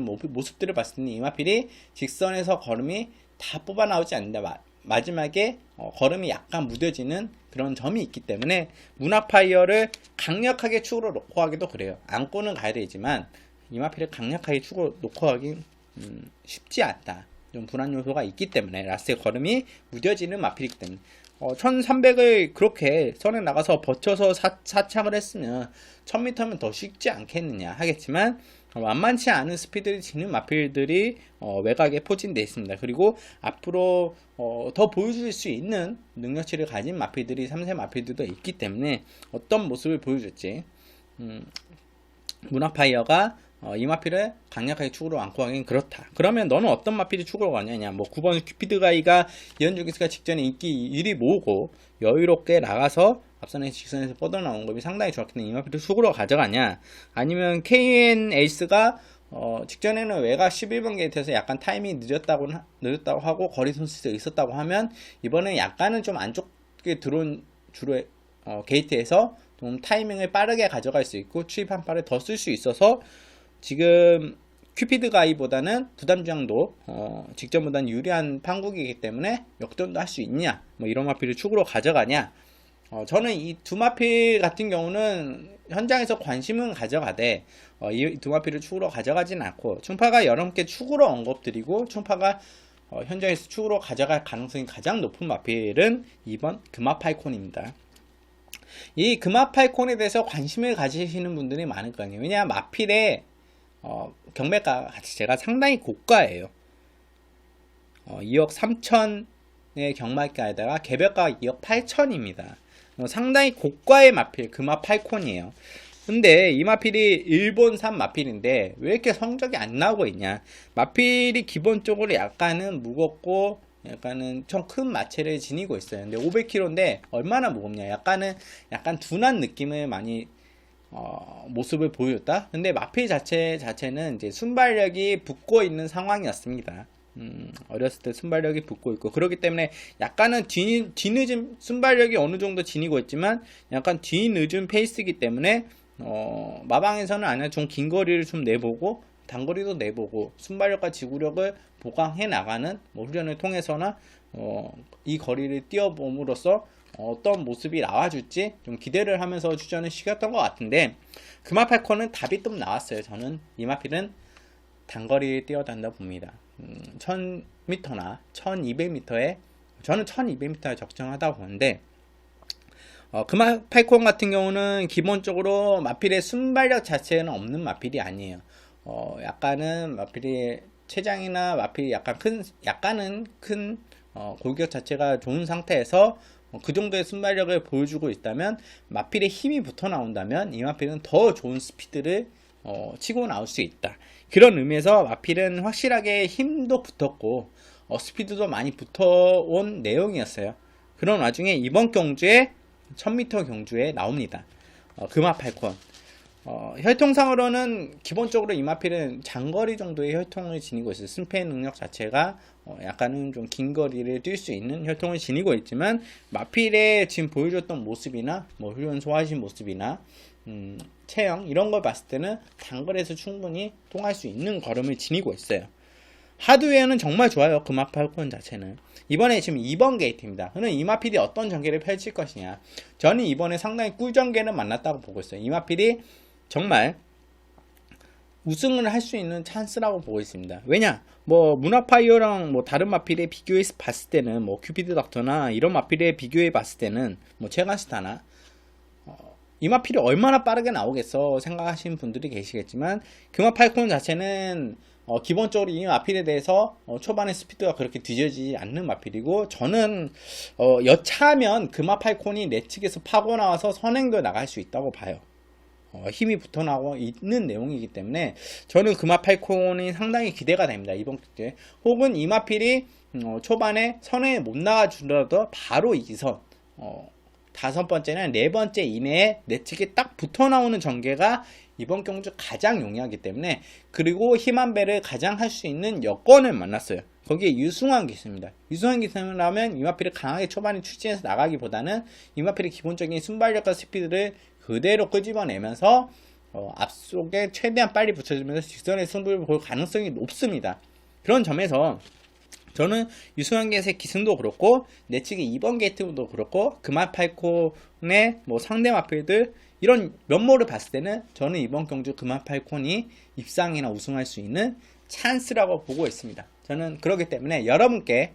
모습들을 봤을 때는 이 마필이 직선에서 걸음이 다 뽑아 나오지 않는다. 마지막에 걸음이 약간 무뎌지는 그런 점이 있기 때문에 문학파이어를 강력하게 축으로 놓고 하기도 그래요. 안고는 가야 되지만 이 마필을 강력하게 축으로 놓고 하기 쉽지 않다. 좀 불안 요소가 있기 때문에, 라스트의 걸음이 무뎌지는 마필이기 때문에 1300을 그렇게 선에 나가서 버텨서 사착을 했으면 1000m면 더 쉽지 않겠느냐 하겠지만, 만만치 않은 스피드를 지닌 마필들이 외곽에 포진되어 있습니다. 그리고 앞으로 더 보여줄 수 있는 능력치를 가진 마필들이 3세 마필들도 있기 때문에 어떤 모습을 보여줄지 문학파이어가 이 마필을 강력하게 축으로 안고 가긴 그렇다. 그러면 너는 어떤 마필이 축으로 가냐냐, 9번 큐피드 가이가 이현주 기수가 직전에 인기 1위 모으고 여유롭게 나가서 앞선에서 직선에서 뻗어나온 것이 상당히 좋았기 때문에 이 마필을 축으로 가져가냐, 아니면 KN 에이스가 직전에는 외곽 11번 게이트에서 약간 타이밍이 늦었다고 하고 거리 손실이 있었다고 하면, 이번에 약간은 좀 안쪽에 들어온 주로 게이트에서 좀 타이밍을 빠르게 가져갈 수 있고 추입 한 발을 더 쓸 수 있어서 지금 큐피드 가이보다는 부담주장도 직전보다는 유리한 판국이기 때문에 역전도 할 수 있냐, 이런 마필을 축으로 가져가냐. 저는 이 두 마필 같은 경우는 현장에서 관심은 가져가되 이 두 마필을 축으로 가져가진 않고, 충파가 여러분께 축으로 언급드리고 충파가 현장에서 축으로 가져갈 가능성이 가장 높은 마필은 2번 금화파이콘입니다. 이 금화파이콘에 대해서 관심을 가지시는 분들이 많을 거 아니에요. 왜냐하면 마필의 경매가 자체가 상당히 고가예요. 2억 3천의 경매가에다가 개별가가 2억 8천입니다. 상당히 고가의 마필, 금화파이콘이에요. 근데 이 마필이 일본산 마필인데 왜 이렇게 성적이 안 나오고 있냐? 마필이 기본적으로 약간은 무겁고 약간은 좀 큰 마체를 지니고 있어요. 근데 500kg인데 얼마나 무겁냐? 약간 둔한 느낌을 많이 모습을 보였다. 근데 마필 자체는 이제 순발력이 붙고 있는 상황이었습니다. 어렸을 때 순발력이 붙고 있고, 그렇기 때문에 약간은 뒤늦은 순발력이 어느 정도 지니고 있지만 약간 뒤늦은 페이스이기 때문에 마방에서는 아니라 좀 긴 거리를 좀 내보고 단거리도 내보고 순발력과 지구력을 보강해 나가는 훈련을 통해서나 이 거리를 뛰어봄으로써 어떤 모습이 나와줄지 좀 기대를 하면서 추천을 시켰던 것 같은데, 금화파이콘은 답이 좀 나왔어요. 저는 이 마필은 단거리를 뛰어단다 봅니다. 1000m나 1200m에 저는 1200m에 적정하다고 보는데, 금화파이콘 같은 경우는 기본적으로 마필의 순발력 자체는 없는 마필이 아니에요. 약간은 마필의 체장이나 마필이 약간은 큰 골격 자체가 좋은 상태에서 그 정도의 순발력을 보여주고 있다면, 마필에 힘이 붙어 나온다면 이 마필은 더 좋은 스피드를 치고 나올 수 있다. 그런 의미에서 마필은 확실하게 힘도 붙었고 스피드도 많이 붙어온 내용이었어요. 그런 와중에 이번 경주에 1000m 경주에 나옵니다. 금화파이콘. 혈통상으로는 기본적으로 이 마필은 장거리 정도의 혈통을 지니고 있어요. 승패 능력 자체가 약간은 좀 긴 거리를 뛸 수 있는 혈통을 지니고 있지만, 마필의 지금 보여줬던 모습이나 훈련 소화하신 모습이나 체형 이런 걸 봤을 때는 단거리에서 충분히 통할 수 있는 걸음을 지니고 있어요. 하드웨어는 정말 좋아요. 금화파이콘 자체는. 이번에 지금 2번 게이트입니다. 그는 이 마필이 어떤 전개를 펼칠 것이냐. 저는 이번에 상당히 꿀 전개를 만났다고 보고 있어요. 이 마필이 정말 우승을 할 수 있는 찬스라고 보고 있습니다. 왜냐? 문화파이어랑 다른 마필에 비교해서 봤을 때는 큐피드 닥터나 이런 마필에 비교해 봤을 때는 체간스타나 이마필이 얼마나 빠르게 나오겠어 생각하시는 분들이 계시겠지만, 금화 팔콘 자체는 기본적으로 이 마필에 대해서 초반에 스피드가 그렇게 뒤져지지 않는 마필이고, 저는 여차하면 금화 팔콘이 내 측에서 파고 나와서 선행도 나갈 수 있다고 봐요. 힘이 붙어나오고 있는 내용이기 때문에 저는 금화 팔콘이 상당히 기대가 됩니다, 이번 경기에. 혹은 이마필이 초반에 선행에 못 나가주더라도 바로 2선, 다섯 번째나 네 번째 이내에 내 측에 딱 붙어 나오는 전개가 이번 경주 가장 용이하기 때문에, 그리고 힘한배를 가장 할 수 있는 여건을 만났어요. 거기에 유승환 기수입니다. 유승환 기수라면 이마필을 강하게 초반에 추진해서 나가기보다는 이마필의 기본적인 순발력과 스피드를 그대로 끄집어내면서 앞속에 최대한 빨리 붙여주면서 직선의 승부를 볼 가능성이 높습니다. 그런 점에서 저는 유승환 게이트의 기승도 그렇고 내측의 2번 게이트도 그렇고 금화 팔콘의 상대 마필들 이런 면모를 봤을 때는 저는 이번 경주 금화 팔콘이 입상이나 우승할 수 있는 찬스라고 보고 있습니다. 저는 그렇기 때문에 여러분께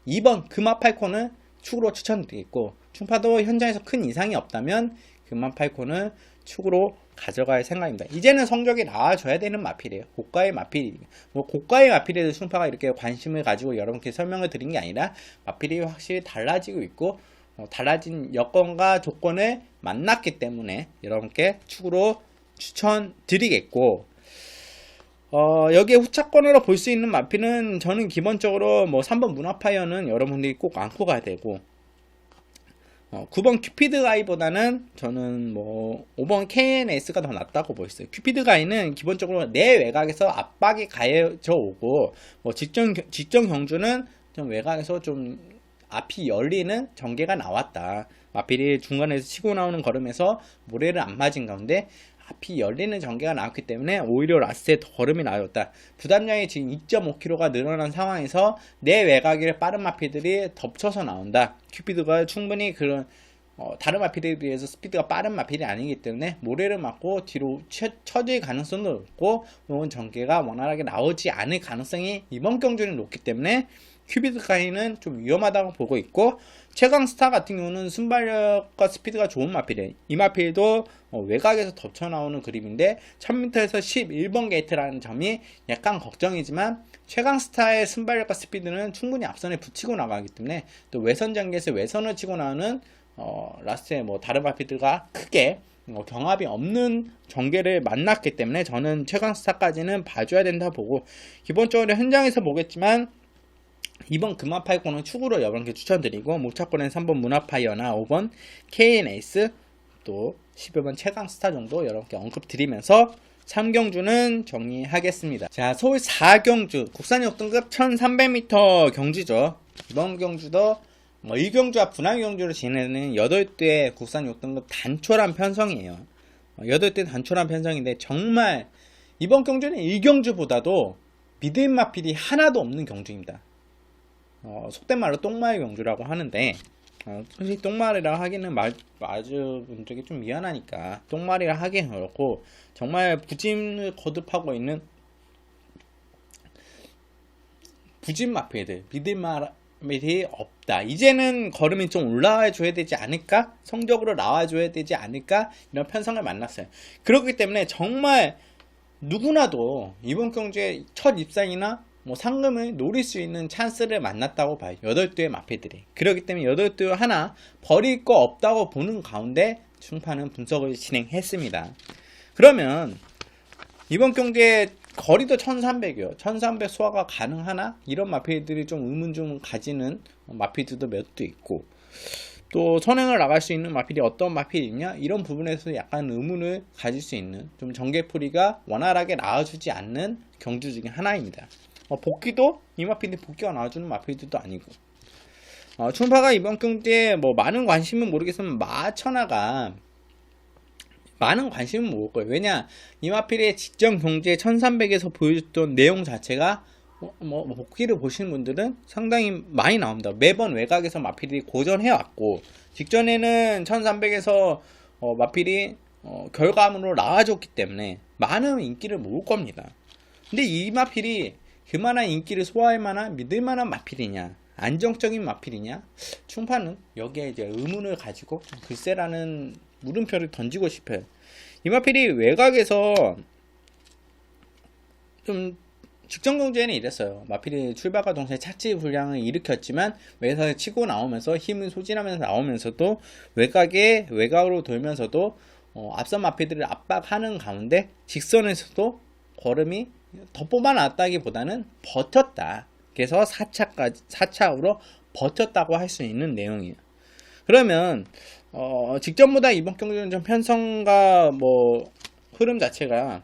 2번 금화 팔콘을 축으로 추천드리겠고, 충파도 현장에서 큰 이상이 없다면 금화 팔콘을 축으로 가져갈 생각입니다. 이제는 성적이 나와줘야 되는 마필이에요. 고가의 마필이. 고가의 마필에 대해서 충파가 이렇게 관심을 가지고 여러분께 설명을 드린 게 아니라, 마필이 확실히 달라지고 있고 달라진 여건과 조건을 만났기 때문에 여러분께 축으로 추천드리겠고, 여기에 후차권으로 볼 수 있는 마필은 저는 기본적으로 3번 문화파이어는 여러분들이 꼭 안고 가야 되고, 9번 큐피드 가이보다는 저는 5번 KNS가 더 낫다고 보였어요. 큐피드 가이는 기본적으로 내 외곽에서 압박이 가해져 오고, 직전 경주는 좀 외곽에서 좀 앞이 열리는 전개가 나왔다. 마필이 중간에서 치고 나오는 걸음에서 모래를 안 맞은 가운데 앞이 열리는 전개가 나왔기 때문에 오히려 라스트에 더 걸음이 나왔다. 부담량이 지금 2.5kg가 늘어난 상황에서 내 외곽에 빠른 마필들이 덮쳐서 나온다. 큐피드가 충분히 그런 다른 마필에 비해서 스피드가 빠른 마필이 아니기 때문에 모래를 맞고 뒤로 처질 가능성도 높고, 혹은 전개가 원활하게 나오지 않을 가능성이 이번 경주는 높기 때문에 큐피드 가이는 좀 위험하다고 보고 있고, 최강스타 같은 경우는 순발력과 스피드가 좋은 마필이에요. 이 마필도 외곽에서 덮쳐 나오는 그림인데 1000m에서 11번 게이트라는 점이 약간 걱정이지만, 최강스타의 순발력과 스피드는 충분히 앞선에 붙이고 나가기 때문에, 또 외선 전개에서 외선을 치고 나오는 라스트에 다른 마필들과 크게 경합이 없는 전개를 만났기 때문에 저는 최강스타까지는 봐줘야 된다 보고, 기본적으로 현장에서 보겠지만 2번 금화 팔콘은 축으로 여러분께 추천드리고, 목차권은 3번 문화파이어나 5번 KNS, 또 11번 최강스타 정도 여러분께 언급드리면서 3경주는 정리하겠습니다. 자, 서울 4경주 국산 6등급 1300m 경주죠. 이번 경주도 1경주와 분할 경주를 지내는 8대 국산 6등급 단촐한 편성이에요. 8대 단촐한 편성인데, 정말 이번 경주는 1경주보다도 믿을 마필이 하나도 없는 경주입니다. 속된 말로 똥마의 경주라고 하는데, 솔직히 똥말이라 하기는 아주 분들에게 좀 미안하니까 똥말이라 하기는 그렇고, 정말 부진을 거듭하고 있는 부진 마필들, 믿을 마필이 없다. 이제는 걸음이 좀 올라와 줘야 되지 않을까? 성적으로 나와줘야 되지 않을까? 이런 편성을 만났어요. 그렇기 때문에 정말 누구나도 이번 경주에 첫 입상이나 상금을 노릴 수 있는 찬스를 만났다고 봐요. 8대의 마필들이. 그렇기 때문에 8대 하나 버릴 거 없다고 보는 가운데 충파는 분석을 진행했습니다. 그러면 이번 경기에 거리도 1300이요. 1300 소화가 가능하나? 이런 마필들이 좀 의문점을 가지는 마필들도 몇 도 있고, 또 선행을 나갈 수 있는 마필이 어떤 마필이 있냐? 이런 부분에서 약간 의문을 가질 수 있는, 좀 전개풀이가 원활하게 나와주지 않는 경주 중에 하나입니다. 복귀도 이 마필이 복귀가 나와주는 마필들도 아니고, 충파가 이번 경기에 많은 관심은 모르겠으면 마천하가 많은 관심은 모을 거예요. 왜냐, 이 마필의 직전 경주에 1300에서 보여줬던 내용 자체가 복귀를 보시는 분들은 상당히 많이 나옵니다. 매번 외곽에서 마필이 고전해왔고, 직전에는 1300에서 마필이 결과물로 나와줬기 때문에 많은 인기를 모을 겁니다. 근데 이 마필이 그만한 인기를 소화할 만한 믿을 만한 마필이냐, 안정적인 마필이냐, 충파는 여기에 이제 의문을 가지고 글쎄라는 물음표를 던지고 싶어요. 이마필이 외곽에서 좀 직전 경주에는 이랬어요. 마필이 출발과 동시에 착지 불량을 일으켰지만 외곽에 치고 나오면서 힘을 소진하면서 나오면서도 외곽으로 돌면서도 앞선 마필들을 압박하는 가운데 직선에서도 걸음이 더 뽑아놨다기보다는 버텼다. 그래서 4차로 버텼다고 할 수 있는 내용이에요. 그러면 직전보다 이번 경주는 좀 편성과 뭐 흐름 자체가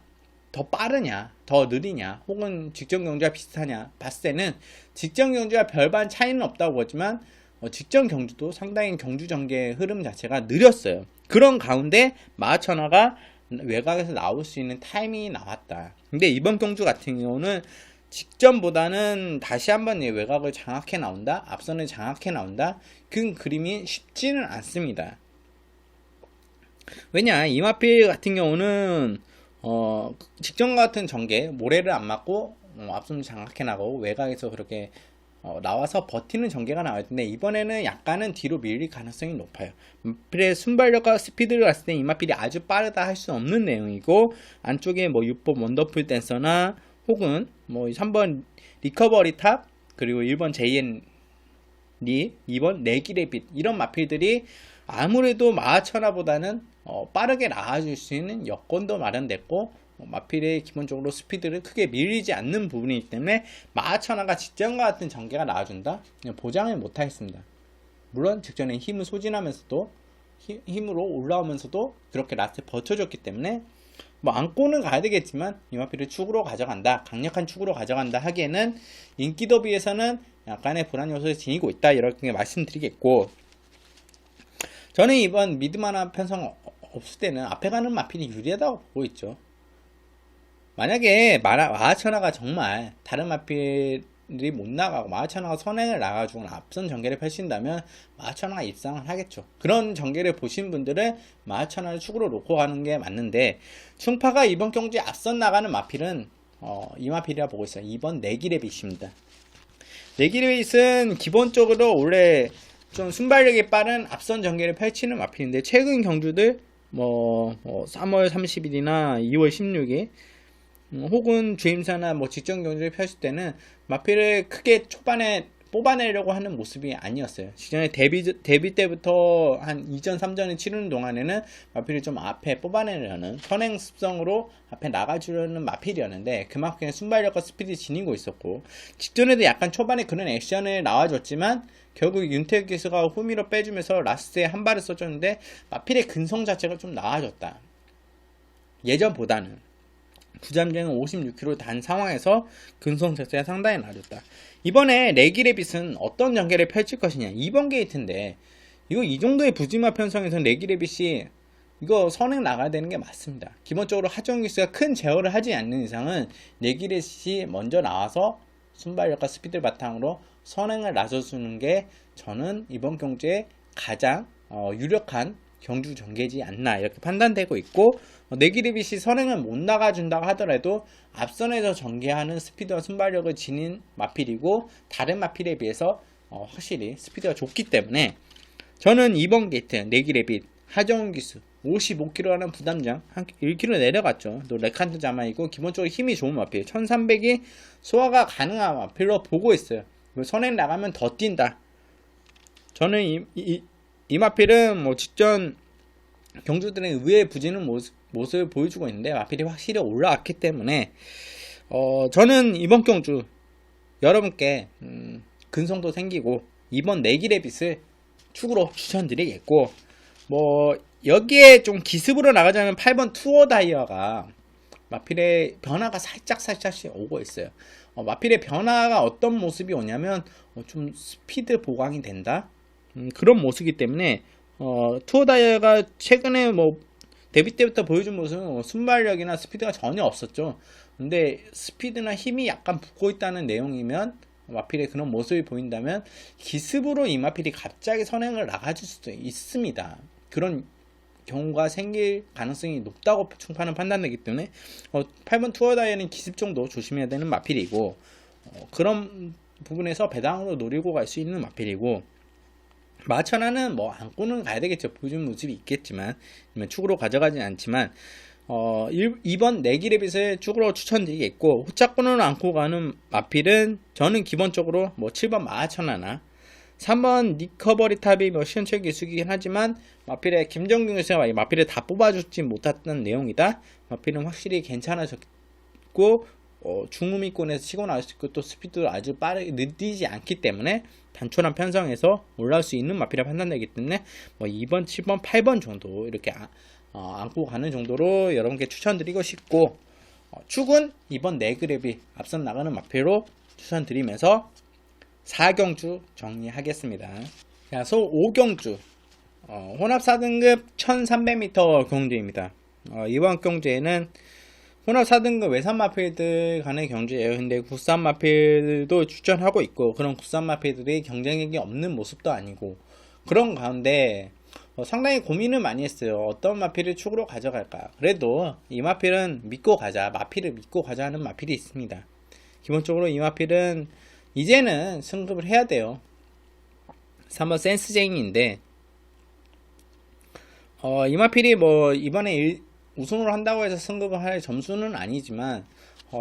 더 빠르냐, 더 느리냐, 혹은 직전 경주와 비슷하냐 봤을 때는 직전 경주와 별반 차이는 없다고 보지만 직전 경주도 상당히 경주 전개의 흐름 자체가 느렸어요. 그런 가운데 마하천하가 외곽에서 나올 수 있는 타이밍이 나왔다. 근데 이번 경주 같은 경우는 직전보다는 다시 한번 외곽을 장악해 나온다, 앞선을 장악해 나온다. 그 그림이 쉽지는 않습니다. 왜냐, 이마필 같은 경우는 직전과 같은 전개, 모래를 안 맞고 앞선 장악해 나가고 외곽에서 그렇게 나와서 버티는 전개가 나올 텐데 이번에는 약간은 뒤로 밀릴 가능성이 높아요. 이마필의 순발력과 스피드를 봤을 때 이마필이 아주 빠르다 할 수 없는 내용이고, 안쪽에 뭐 6번 원더풀 댄서나 혹은 뭐 3번 리커버리 탑, 그리고 1번 JN 리, 2번 내기레빗, 이런 마필들이 아무래도 마하천하보다는 빠르게 나아줄 수 있는 여건도 마련됐고, 마필의 기본적으로 스피드를 크게 밀리지 않는 부분이기 때문에 마하천하가 직전과 같은 전개가 나와준다? 보장을 못하겠습니다. 물론 직전에 힘을 소진하면서도 힘으로 올라오면서도 그렇게 라스트 버텨줬기 때문에 뭐 안고는 가야 되겠지만 이마필을 축으로 가져간다, 강력한 축으로 가져간다 하기에는 인기 더비에서는 약간의 불안 요소를 지니고 있다, 이렇게 말씀드리겠고, 저는 이번 미드마나 편성 없을 때는 앞에 가는 마필이 유리하다고 보고 있죠. 만약에 마하천하가 정말 다른 마필이 못 나가고 마하천하가 선행을 나가주고 앞선 전개를 펼친다면 마하천하가 입상을 하겠죠. 그런 전개를 보신 분들은 마하천하를 축으로 놓고 가는 게 맞는데, 충파가 이번 경주에 앞선 나가는 마필은 이 마필이라 보고 있어요. 2번 내기레빗입니다. 내기레빗은 기본적으로 원래 좀 순발력이 빠른 앞선 전개를 펼치는 마필인데, 최근 경주들 3월 30일이나 2월 16일 혹은 주임사나 직전 경주를 펼칠 때는 마필을 크게 초반에 뽑아내려고 하는 모습이 아니었어요. 직전에 데뷔 때부터 한 2전, 3전을 치르는 동안에는 마필을 좀 앞에 뽑아내려는 선행 습성으로 앞에 나가주려는 마필이었는데, 그만큼 순발력과 스피드 지니고 있었고, 직전에도 약간 초반에 그런 액션을 나와줬지만 결국 윤태욱 기수가 후미로 빼주면서 라스트에 한 발을 써줬는데 마필의 근성 자체가 좀 나아졌다. 예전보다는 구잠쟁은 56km 단 상황에서 근성 자체가 상당히 나아졌다. 이번에 레기레빗은 어떤 전개를 펼칠 것이냐, 2번 게이트인데 이거 이 정도의 부지마 편성에서 레기레빗이 이거 선행 나가야 되는 게 맞습니다. 기본적으로 하정우 기수가 큰 제어를 하지 않는 이상은 레기레빗이 먼저 나와서 순발력과 스피드를 바탕으로 선행을 나서주는 게 저는 이번 경주에 가장 유력한 경주 전개지 않나, 이렇게 판단되고 있고, 내기리빗이 선행을 못 나가준다고 하더라도 앞선에서 전개하는 스피드와 순발력을 지닌 마필이고, 다른 마필에 비해서 확실히 스피드가 좋기 때문에 저는 이번 게이트 내기레빗 하정우 기수 55kg라는 부담장 한 1kg 내려갔죠. 또 레칸트 자마이고 기본적으로 힘이 좋은 마필, 1300이 소화가 가능한 마필로 보고 있어요. 선행 나가면 더 뛴다. 저는 이 마필은 직전 경주들의 의외의 부지는 모습을 보여주고 있는데 마필이 확실히 올라왔기 때문에 저는 이번 경주 여러분께 근성도 생기고 이번 내기레빗을 축으로 추천드리겠고, 여기에 좀 기습으로 나가자면 8번 투어 다이어가 마필의 변화가 살짝씩 오고 있어요. 마필의 변화가 어떤 모습이 오냐면 좀 스피드 보강이 된다, 그런 모습이기 때문에 투어 다이어가 최근에 데뷔 때부터 보여준 모습은 순발력이나 스피드가 전혀 없었죠. 근데 스피드나 힘이 약간 붙고 있다는 내용이면, 마필의 그런 모습이 보인다면 기습으로 이 마필이 갑자기 선행을 나가줄 수도 있습니다. 그런 경우가 생길 가능성이 높다고 충파는 판단되기 때문에 8번 투어 다이어는 기습 정도 조심해야 되는 마필이고, 그런 부분에서 배당으로 노리고 갈 수 있는 마필이고, 마천하는 뭐 안고는 가야 되겠죠. 보여주는 모습이 있겠지만 축으로 가져가진 않지만 2번 내기랩에서 축으로 추천드리겠고, 호착권을 안고 가는 마필은 저는 기본적으로 뭐 7번 마천하나 3번 리커버리 탑이 뭐 시원체 기수이긴 하지만 마필의 김정균 선수가 마필을 다 뽑아주지 못했던 내용이다. 마필은 확실히 괜찮아졌고 중후미권에서 치고 나올 수 있고 또 스피드도 아주 빠르게 느리지 않기 때문에 단촐한 편성에서 올라올 수 있는 마필이라 판단되기 때문에 뭐 2번, 7번, 8번 정도 이렇게 안고 가는 정도로 여러분께 추천드리고 싶고, 축은 이번 네그랩이 앞선 나가는 마필로 추천드리면서 4경주 정리하겠습니다. 자, 소 5경주 혼합 4등급 1300m 경주입니다. 이번 경주에는 혼합 4등급 외산 마필들 간의 경주예요. 근데 국산 마필도 추천하고 있고, 그런 국산 마필들이 경쟁력이 없는 모습도 아니고, 그런 가운데 상당히 고민을 많이 했어요. 어떤 마필을 축으로 가져갈까. 그래도 이 마필은 믿고 가자, 마필을 믿고 가자 하는 마필이 있습니다. 기본적으로 이 마필은 이제는 승급을 해야 돼요. 3번 센스쟁이인데 이 마필이 뭐 이번에 우승을 한다고 해서 승급을 할 점수는 아니지만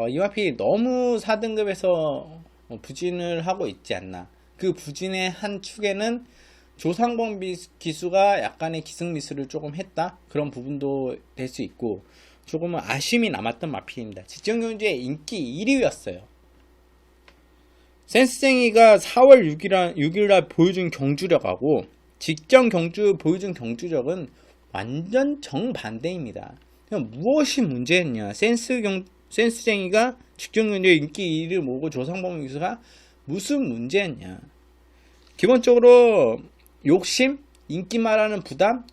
이 마필이 너무 4등급에서 부진을 하고 있지 않나. 그 부진의 한 축에는 조상범 기수가 약간의 기승 미스를 조금 했다, 그런 부분도 될 수 있고, 조금은 아쉬움이 남았던 마필입니다. 직전 경주에 인기 1위였어요. 센스쟁이가 4월 6일날 보여준 경주력하고 직전 경주 보여준 경주력은 완전 정반대입니다. 무엇이 문제였냐. 센스쟁이가 직전 경주에 인기 1위를 모으고 조상범 기수가 무슨 문제였냐. 기본적으로 욕심, 인기 말하는 부담.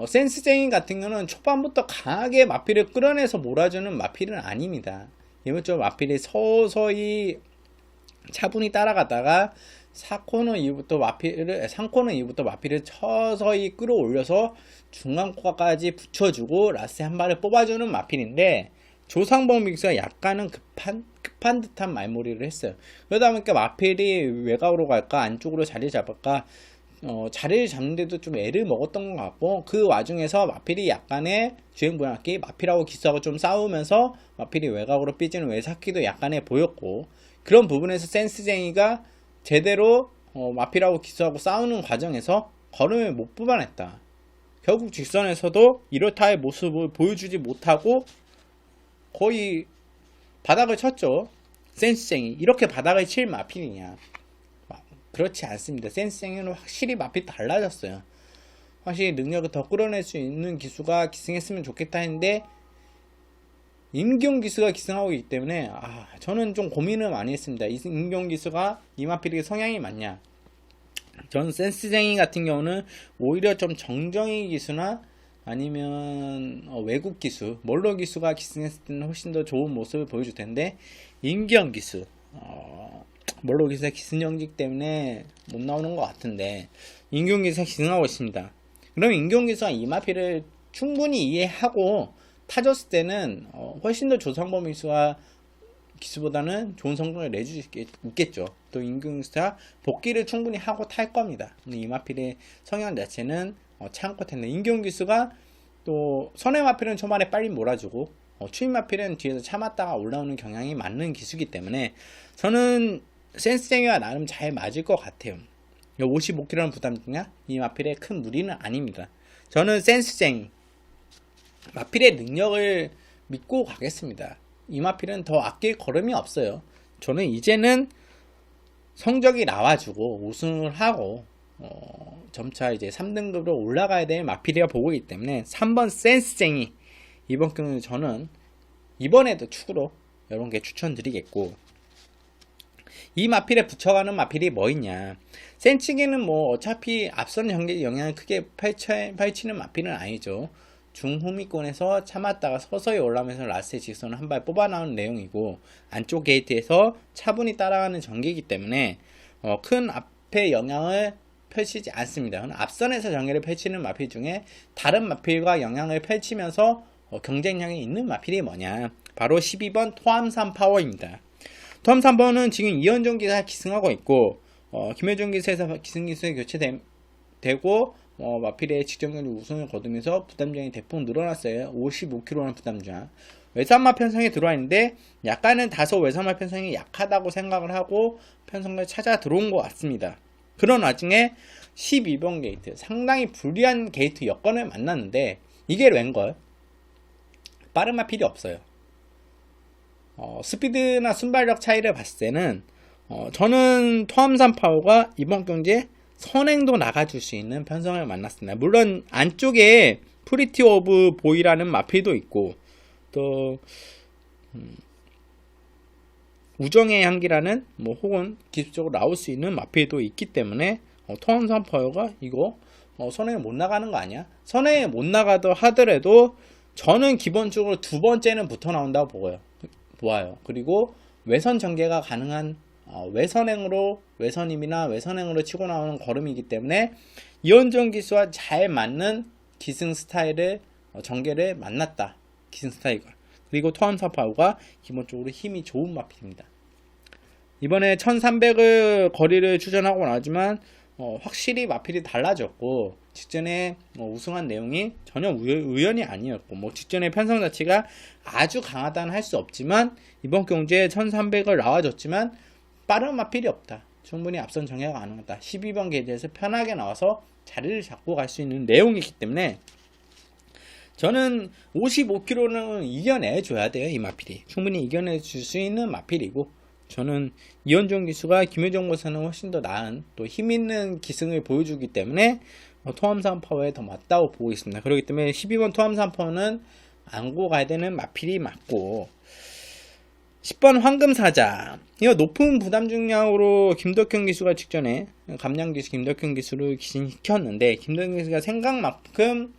센스쟁이 같은 경우는 초반부터 강하게 마필을 끌어내서 몰아주는 마필은 아닙니다. 기본적으로 마필이 서서히 차분히 따라가다가 3코너 이후부터 마필을 서서히 끌어올려서 중간코까지 붙여주고 라스트 한 발을 뽑아주는 마필인데, 조상범 믹스가 약간은 급한 듯한 말머리를 했어요. 그러다 보니까 마필이 외곽으로 갈까 안쪽으로 자리 잡을까 자리를 잡는데도 좀 애를 먹었던 것 같고, 그 와중에서 마필이 약간의 주행부양기, 마필하고 기수하고 좀 싸우면서 마필이 외곽으로 삐지는 외삭기도 약간의 보였고, 그런 부분에서 센스쟁이가 제대로 마필하고 기수하고 싸우는 과정에서 걸음을 못 뽑아냈다. 결국 직선에서도 1호타의 모습을 보여주지 못하고 거의 바닥을 쳤죠. 센스쟁이 이렇게 바닥을 칠 마필이냐. 그렇지 않습니다. 센스쟁이는 확실히 마필 달라졌어요. 확실히 능력을 더 끌어낼 수 있는 기수가 기승했으면 좋겠다 했는데, 임기용 기수가 기승하고 있기 때문에 저는 좀 고민을 많이 했습니다. 임기용 기수가 이 마필의 성향이 맞냐. 저는 센스쟁이 같은 경우는 오히려 좀 정정희 기수나 아니면 외국 기수, 멀로 기수가 기승했을 때는 훨씬 더 좋은 모습을 보여줄 텐데, 임기용 기수 멀로 기수가 기승정직 때문에 못 나오는 것 같은데, 임기용 기수가 기승하고 있습니다. 그럼 임기용 기수가 이 마필을 충분히 이해하고 타줬을 때는 훨씬 더 조상범 기수보다는 좋은 성적을 내줄 수 있겠죠. 또 임기용 기수가 복귀를 충분히 하고 탈 겁니다. 근데 이 마필의 성향 자체는 참고 텐데, 임기용 기수가 또 선행 마필은 초반에 빨리 몰아주고 추임 마필은 뒤에서 참았다가 올라오는 경향이 맞는 기수기 때문에 저는 센스쟁이가 나름 잘 맞을 것 같아요. 55kg는 부담이냐? 이 마필의 큰 무리는 아닙니다. 저는 센스쟁이 마필의 능력을 믿고 가겠습니다. 이 마필은 더 아낄 걸음이 없어요. 저는 이제는 성적이 나와주고 우승을 하고 점차 이제 3등급으로 올라가야 될 마필이라 보고 있기 때문에 3번 센스쟁이 이번 경우는 저는 이번에도 축으로 여러분께 추천드리겠고, 이 마필에 붙여가는 마필이 뭐 있냐. 센치기는 뭐 어차피 앞선 경기에 영향을 크게 펼치는 마필은 아니죠. 중후미권에서 참았다가 서서히 올라오면서 라스트 직선을 한 발 뽑아 나오는 내용이고, 안쪽 게이트에서 차분히 따라가는 전기이기 때문에 큰 앞에 영향을 펼치지 않습니다. 앞선에서 전개를 펼치는 마필 중에 다른 마필과 영향을 펼치면서 경쟁력이 있는 마필이 뭐냐, 바로 12번 토암산 파워입니다. 토암산 파워는 지금 이현종 기사가 기승하고 있고 김효준 기사에서 기승 기수에 교체된 되고 마필의 직전경기 우승을 거두면서 부담장이 대폭 늘어났어요. 55kg라는 부담장. 외산마 편성에 들어와 있는데 약간은 다소 외산마 편성이 약하다고 생각을 하고 편성을 찾아 들어온 것 같습니다. 그런 와중에 12번 게이트, 상당히 불리한 게이트 여건을 만났는데 이게 웬걸? 빠른 마필이 없어요. 스피드나 순발력 차이를 봤을 때는 저는 토함산 파워가 이번 경기에 선행도 나가줄 수 있는 편성을 만났습니다. 물론 안쪽에 프리티 오브 보이라는 마필도 있고 또 우정의 향기라는 혹은 기술적으로 나올 수 있는 마필도 있기 때문에 토함산 파워가 이거 선행에 못 나가는 거 아니야? 선행에 못 나가도 하더라도 저는 기본적으로 두 번째는 붙어 나온다고 보아요. 그리고 외선 전개가 가능한 외선행으로 외선임이나 외선행으로 치고 나오는 걸음이기 때문에 이원정 기수와 잘 맞는 기승 스타일의 전개를 만났다. 기승 스타일과 그리고 토함사파우가 기본적으로 힘이 좋은 마필입니다. 이번에 1300을 거리를 추전하고 나지만 확실히 마필이 달라졌고 직전에 우승한 내용이 전혀 우연이 아니었고 직전의 편성 자체가 아주 강하다는 할 수 없지만 이번 경주에 1300을 나와줬지만 빠른 마필이 없다. 충분히 앞선 정예가 가능하다. 12번 게이트에서 편하게 나와서 자리를 잡고 갈 수 있는 내용이기 때문에 저는 55kg는 이겨내줘야 돼요. 이 마필이 충분히 이겨내줄 수 있는 마필이고 저는 이원종 기수가 김효정 고사는 훨씬 더 나은 또 힘있는 기승을 보여주기 때문에 토함산 파워에 더 맞다고 보고 있습니다. 그렇기 때문에 12번 토함산 파워는 안고 가야 되는 마필이 맞고 10번 황금사자 이거 높은 부담 중량으로 김덕현 기수가 직전에 감량 기수 김덕현 기수를 기신시켰는데 김덕현 기수가 생각만큼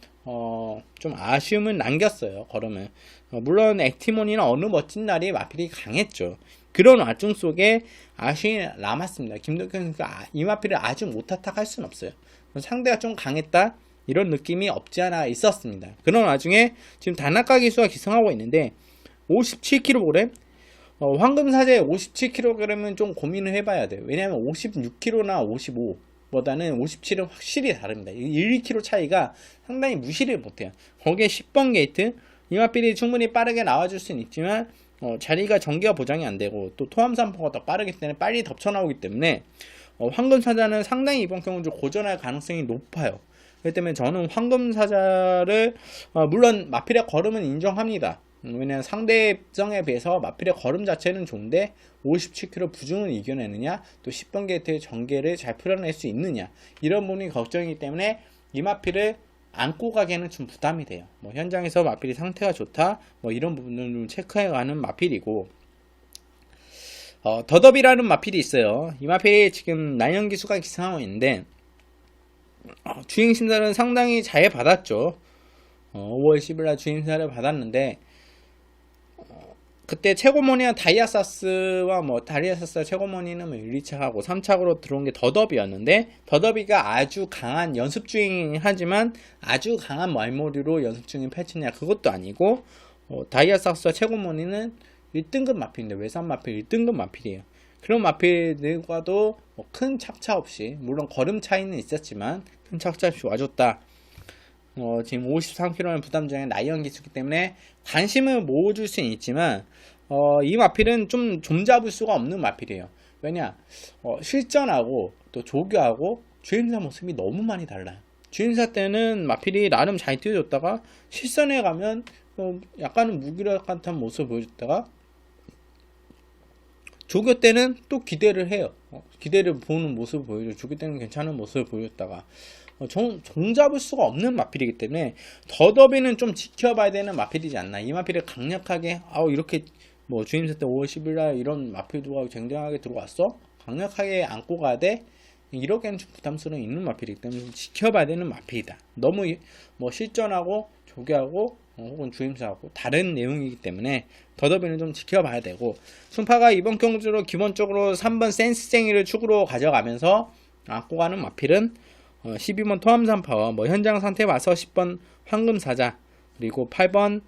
좀 아쉬움을 남겼어요. 걸음을 물론 액티몬이나 어느 멋진 날이 마필이 강했죠. 그런 와중 속에 아쉬움이 남았습니다. 김덕현 선수가 이 마필을 아주 못타탁할 수는 없어요. 상대가 좀 강했다 이런 느낌이 없지 않아 있었습니다. 그런 와중에 지금 다나카 기수가 기승하고 있는데 57kg 황금사자의 57kg은 좀 고민을 해봐야 돼요. 왜냐하면 56kg나 55보다는 57은 확실히 다릅니다. 1, 2kg 차이가 상당히 무시를 못해요. 거기에 10번 게이트 이 마필이 충분히 빠르게 나와줄 수는 있지만 자리가 전개가 보장이 안되고 또 토함산포가 더 빠르기 때문에 빨리 덮쳐나오기 때문에 황금사자는 상당히 이번 경우는 고전할 가능성이 높아요. 그렇기 때문에 저는 황금사자를 물론 마필의 걸음은 인정합니다. 왜냐하면 상대성에 비해서 마필의 걸음 자체는 좋은데 57kg 부중을 이겨내느냐 또 10번 게이트의 전개를 잘 풀어낼 수 있느냐 이런 부분이 걱정이기 때문에 이 마필을 안고 가기에는 좀 부담이 돼요. 현장에서 마필이 상태가 좋다 이런 부분을 좀 체크해가는 마필이고 더더비라는 마필이 있어요. 이 마필이 지금 난연기수가 기승하고 있는데 주행심사는 상당히 잘 받았죠. 5월 10일날 주행심사를 받았는데 그때 최고모니와 다이아사스와 다이아사스와 최고모니는 1, 2차하고 3차로 들어온 게 더더비였는데 더더비가 아주 강한 연습 중이긴 하지만 아주 강한 말머리로 연습 중인 패치냐 그것도 아니고 다이아사스와 최고모니는 1등급 마필인데 외산 마필 1등급 마필이에요. 그런 마필들과도 큰 착차 없이 물론 걸음 차이는 있었지만 큰 착차 없이 와줬다. 지금 53kg의 부담장의 나이언 기수기 때문에 관심을 모아줄 수는 있지만 이 마필은 좀 잡을 수가 없는 마필이에요. 왜냐 실전하고 또 조교하고 주행사 모습이 너무 많이 달라요. 주행사 때는 마필이 나름 잘 뛰어줬다가 실전에 가면 약간은 무기력한 모습을 보여줬다가 조교 때는 또 기대를 해요. 기대를 보는 모습을 보여줘. 조교 때는 괜찮은 모습을 보여줬다가 종잡을 수가 없는 마필이기 때문에 더더비는 좀 지켜봐야 되는 마필이지 않나. 이 마필을 강력하게 이렇게 주임사 때 5월 10일날 이런 마필도 쟁쟁하게 들어왔어? 강력하게 안고 가야 돼? 이렇게는 좀 부담스러운 있는 마필이기 때문에 좀 지켜봐야 되는 마필이다. 너무 실전하고 조교하고 혹은 주임사하고 다른 내용이기 때문에 더더비는 좀 지켜봐야 되고 순파가 이번 경주로 기본적으로 3번 센스쟁이를 축으로 가져가면서 안고 가는 마필은 12번 토함산 파워 현장 상태 봐서 10번 황금사자 그리고 8번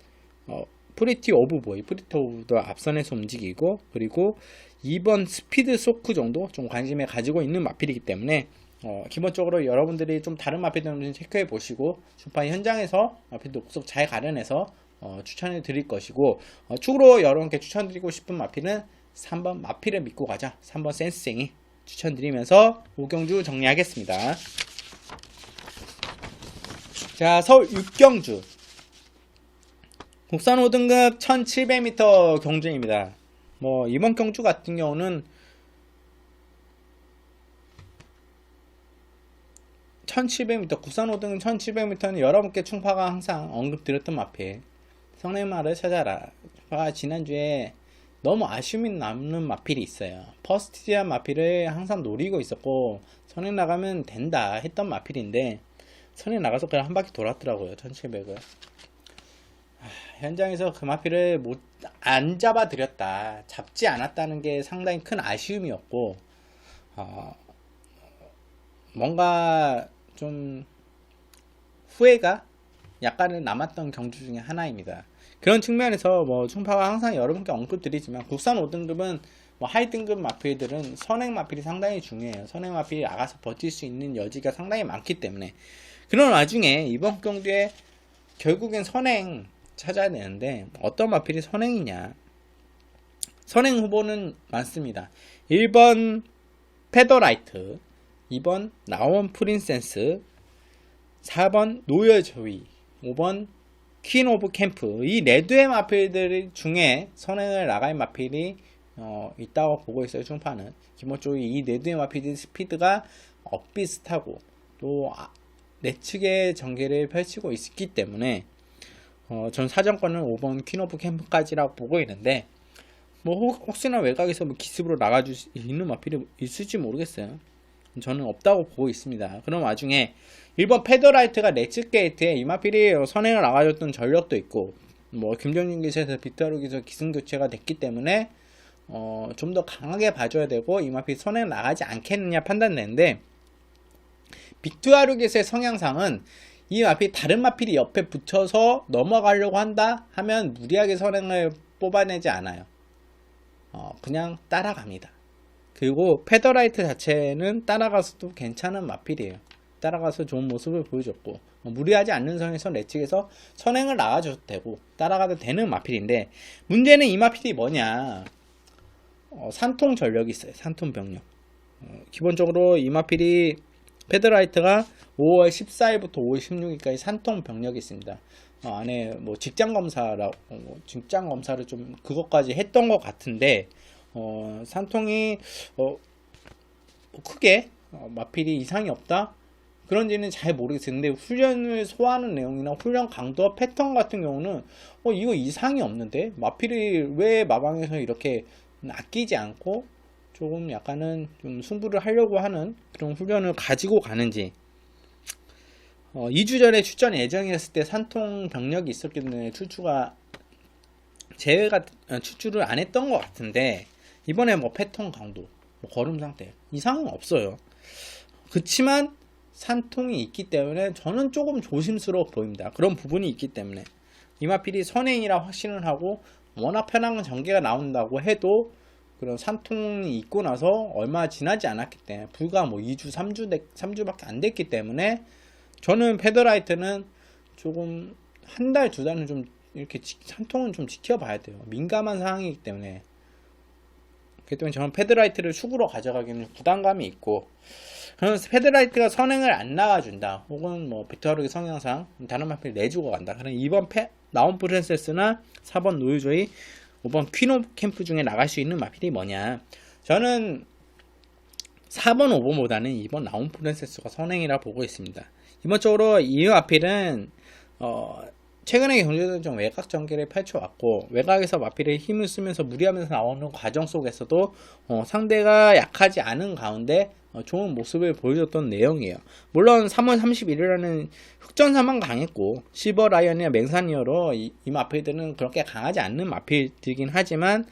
프리티 오브보이 프리티 오브도 앞선에서 움직이고 그리고 2번 스피드 소크 정도 좀 관심에 가지고 있는 마필이기 때문에 기본적으로 여러분들이 좀 다른 마필 좀 체크해 보시고 주파 현장에서 마필 녹속 잘 가려내서 추천해 드릴 것이고, 추후로 여러분께 추천드리고 싶은 마필은 3번 마필을 믿고 가자, 3번 센스쟁이 추천드리면서 5경주 정리하겠습니다. 자, 서울 6경주 국산 5등급 1700m 경주입니다. 이번 경주 같은 경우는 1700m, 국산 5등급 1700m는 여러분께 충파가 항상 언급드렸던 마필, 성내마를 찾아라. 충파가 지난주에 너무 아쉬움이 남는 마필이 있어요. 퍼스티지한 마필을 항상 노리고 있었고 선행 나가면 된다 했던 마필인데 선행 나가서 그냥 한 바퀴 돌았더라고요. 1700을 현장에서 그 마필을 안 잡아드렸다, 잡지 않았다는 게 상당히 큰 아쉬움이었고, 뭔가 좀 후회가 약간은 남았던 경주 중에 하나입니다. 그런 측면에서 충파가 항상 여러분께 언급드리지만 국산 5등급은 하이 등급 마필들은 선행 마필이 상당히 중요해요. 선행 마필이 나가서 버틸 수 있는 여지가 상당히 많기 때문에. 그런 와중에 이번 경주에 결국엔 선행 찾아야 되는데 어떤 마필이 선행이냐. 선행 후보는 많습니다. 1번 페더라이트, 2번 나온 프린세스, 4번 노열 저위, 5번 퀸 오브 캠프. 이 네두의 마필들 중에 선행을 나갈 마필이 있다고 보고 있어요. 충파는 기본적으로 이 네두의 마필들 스피드가 엇비슷하고 또 내측의 전개를 펼치고 있기 때문에 전 사정권은 5번 퀸 오브 캠프까지라고 보고 있는데, 혹시나 외곽에서 기습으로 나가줄 수 있는 마필이 있을지 모르겠어요. 저는 없다고 보고 있습니다. 그런 와중에 1번 페더라이트가 내측 게이트에 이 마필이 선행을 나가줬던 전력도 있고, 김정진 기세에서 비트하루기에서 기승교체가 됐기 때문에 좀 더 강하게 봐줘야 되고 이 마필이 선행을 나가지 않겠느냐 판단되는데, 빅투아루기스의 성향상은 이 마필 다른 마필이 옆에 붙여서 넘어가려고 한다 하면 무리하게 선행을 뽑아내지 않아요. 그냥 따라갑니다. 그리고 페더라이트 자체는 따라가서도 괜찮은 마필이에요. 따라가서 좋은 모습을 보여줬고 무리하지 않는 선에서 내측에서 선행을 나가줘도 되고 따라가도 되는 마필인데, 문제는 이 마필이 뭐냐, 산통 전력이 있어요. 산통 병력. 기본적으로 이 마필이 페더라이트가 5월 14일부터 5월 16일까지 산통 병력이 있습니다. 안에 직장 검사를 좀 그것까지 했던 것 같은데, 산통이 크게 마필이 이상이 없다? 그런지는 잘 모르겠어요. 근데 훈련을 소화하는 내용이나 훈련 강도와 패턴 같은 경우는 이거 이상이 없는데 마필이 왜 마방에서 이렇게 아끼지 않고 조금 약간은 좀 승부를 하려고 하는 그런 훈련을 가지고 가는지. 2주 전에 출전 예정이었을 때 산통 병력이 있었기 때문에 출주를 안 했던 것 같은데, 이번에 패턴 강도, 걸음 상태 이상은 없어요. 그치만 산통이 있기 때문에 저는 조금 조심스러워 보입니다. 그런 부분이 있기 때문에 이 마필이 선행이라 확신을 하고 워낙 편한 전개가 나온다고 해도 그런 산통이 있고 나서 얼마 지나지 않았기 때문에, 불과 2주 3주밖에 안 됐기 때문에 저는 페더라이트는 조금 한 달, 두 달은 좀 이렇게 산통은 좀 지켜봐야 돼요. 민감한 상황이기 때문에. 그렇기 때문에 저는 페더라이트를 축으로 가져가기는 부담감이 있고, 그래서 페더라이트가 선행을 안 나가준다, 혹은 비트하루기 성향상 다른 마필 내주고 간다, 그럼 2번 나온 프린세스나 4번 노유조이, 5번 퀸 오브 캠프 중에 나갈 수 있는 마필이 뭐냐. 저는 4번 5번보다는 2번 나온 프린세스가 선행이라 보고 있습니다. 기본적으로 이 마필은 최근에 경주에서는 좀 외곽 전개를 펼쳐왔고, 외곽에서 마필의 힘을 쓰면서 무리하면서 나오는 과정 속에서도 상대가 약하지 않은 가운데 좋은 모습을 보여줬던 내용이에요. 물론 3월 31일에는 흑전사만 강했고 시버라이언이나 맹산이어로 이 마필들은 그렇게 강하지 않는 마필들이긴 하지만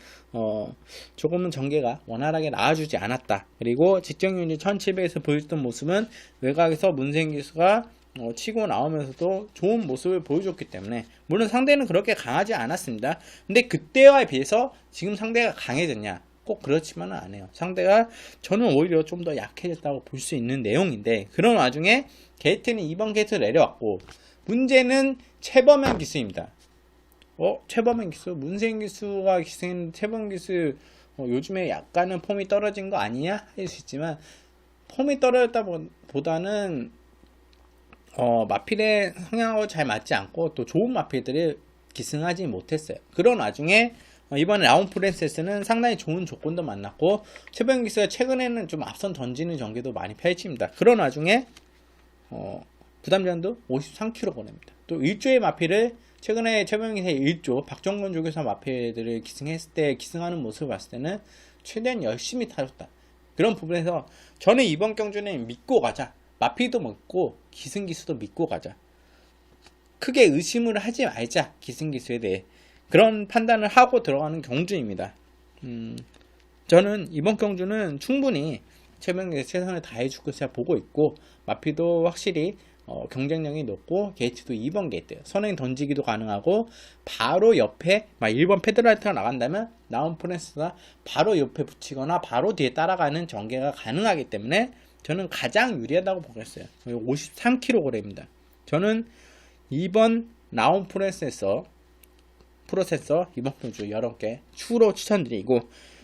조금은 전개가 원활하게 나와주지 않았다. 그리고 직전경주 1700에서 보여줬던 모습은 외곽에서 문생기수가 치고 나오면서도 좋은 모습을 보여줬기 때문에, 물론 상대는 그렇게 강하지 않았습니다. 근데 그때와 비해서 지금 상대가 강해졌냐? 꼭 그렇지만은 않아요. 상대가 저는 오히려 좀 더 약해졌다고 볼 수 있는 내용인데, 그런 와중에 게이트는 2번 게이트 내려왔고, 문제는 최범현 기수입니다. 최범현 기수? 문세인 기수가 기승했는데 최범현 기수 요즘에 약간은 폼이 떨어진 거 아니냐? 할 수 있지만, 폼이 떨어졌다 보다는 마필의 성향하고 잘 맞지 않고 또 좋은 마필들이 기승하지 못했어요. 그런 와중에 이번에 라운 프랜세스는 상당히 좋은 조건도 만났고, 최병 기수가 최근에는 좀 앞선 던지는 전개도 많이 펼칩니다. 그런 와중에 부담전도 53kg 보냅니다. 또 1조의 마필을 최근에 최병 기수의 1조 박정근 쪽에서 마필들을 기승했을 때 기승하는 모습을 봤을 때는 최대한 열심히 타줬다. 그런 부분에서 저는 이번 경주는 믿고 가자. 마필도 믿고 기승기수도 믿고 가자. 크게 의심을 하지 말자. 기승기수에 대해. 그런 판단을 하고 들어가는 경주입니다. 저는 이번 경주는 충분히 최병기에서 최선을 다해줄 것이라 보고 있고, 마필도 확실히 경쟁력이 높고 게이트도 2번 게이트 선행 던지기도 가능하고, 바로 옆에 1번 패드라이트가 나간다면 나온 프랜스가 바로 옆에 붙이거나 바로 뒤에 따라가는 전개가 가능하기 때문에 저는 가장 유리하다고 보겠어요. 53kg입니다. 저는 2번 나온 프로세서 이번 경주 11개 추후로 추천드리고,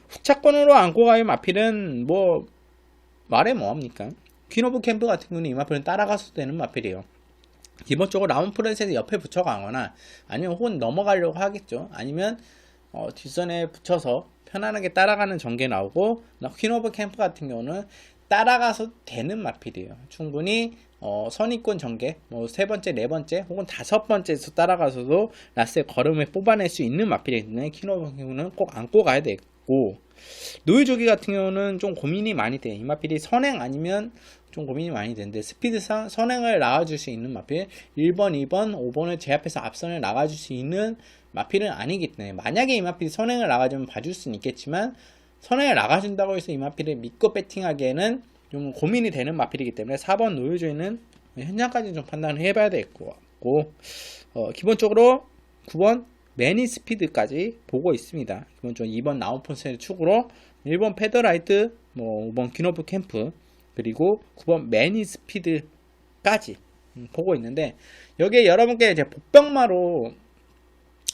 후차권으로 안고 가요 마필은 뭐 말해 뭐합니까? 퀸 오브 캠프 같은 경우는 이 마필은 따라가서 되는 마필이에요. 기본적으로 라운 프로세스 옆에 붙여가거나 아니면 혹은 넘어가려고 하겠죠. 아니면 뒷선에 붙여서 편안하게 따라가는 전개 나오고, 퀸 오브 캠프 같은 경우는 따라가서 되는 마필이에요. 충분히 선입권 전개 세 번째, 네 번째 혹은 다섯 번째에서 따라가서도 라스의 걸음을 뽑아낼 수 있는 마필이기 때문에 퀸 오브 캠프는 꼭 안고 가야 되고, 노이조기 같은 경우는 좀 고민이 많이 돼. 이 마필이 선행 아니면 좀 고민이 많이 되는데, 스피드상 선행을 나가줄 수 있는 마필 1번, 2번, 5번을 제압해서 앞선을 나가줄 수 있는 마필은 아니기 때문에, 만약에 이 마필이 선행을 나가주면 봐줄 수는 있겠지만, 선행을 나가준다고 해서 이 마필을 믿고 배팅하기에는 좀 고민이 되는 마필이기 때문에 4번 노유조이는 현장까지 좀 판단을 해봐야 될 것 같고, 기본적으로 9번 매니 스피드까지 보고 있습니다. 기본적으로 2번 나우폰스를 축으로 1번 패더라이트, 5번 퀸오브 캠프, 그리고 9번 매니 스피드까지 보고 있는데, 여기에 여러분께 이제 복병마로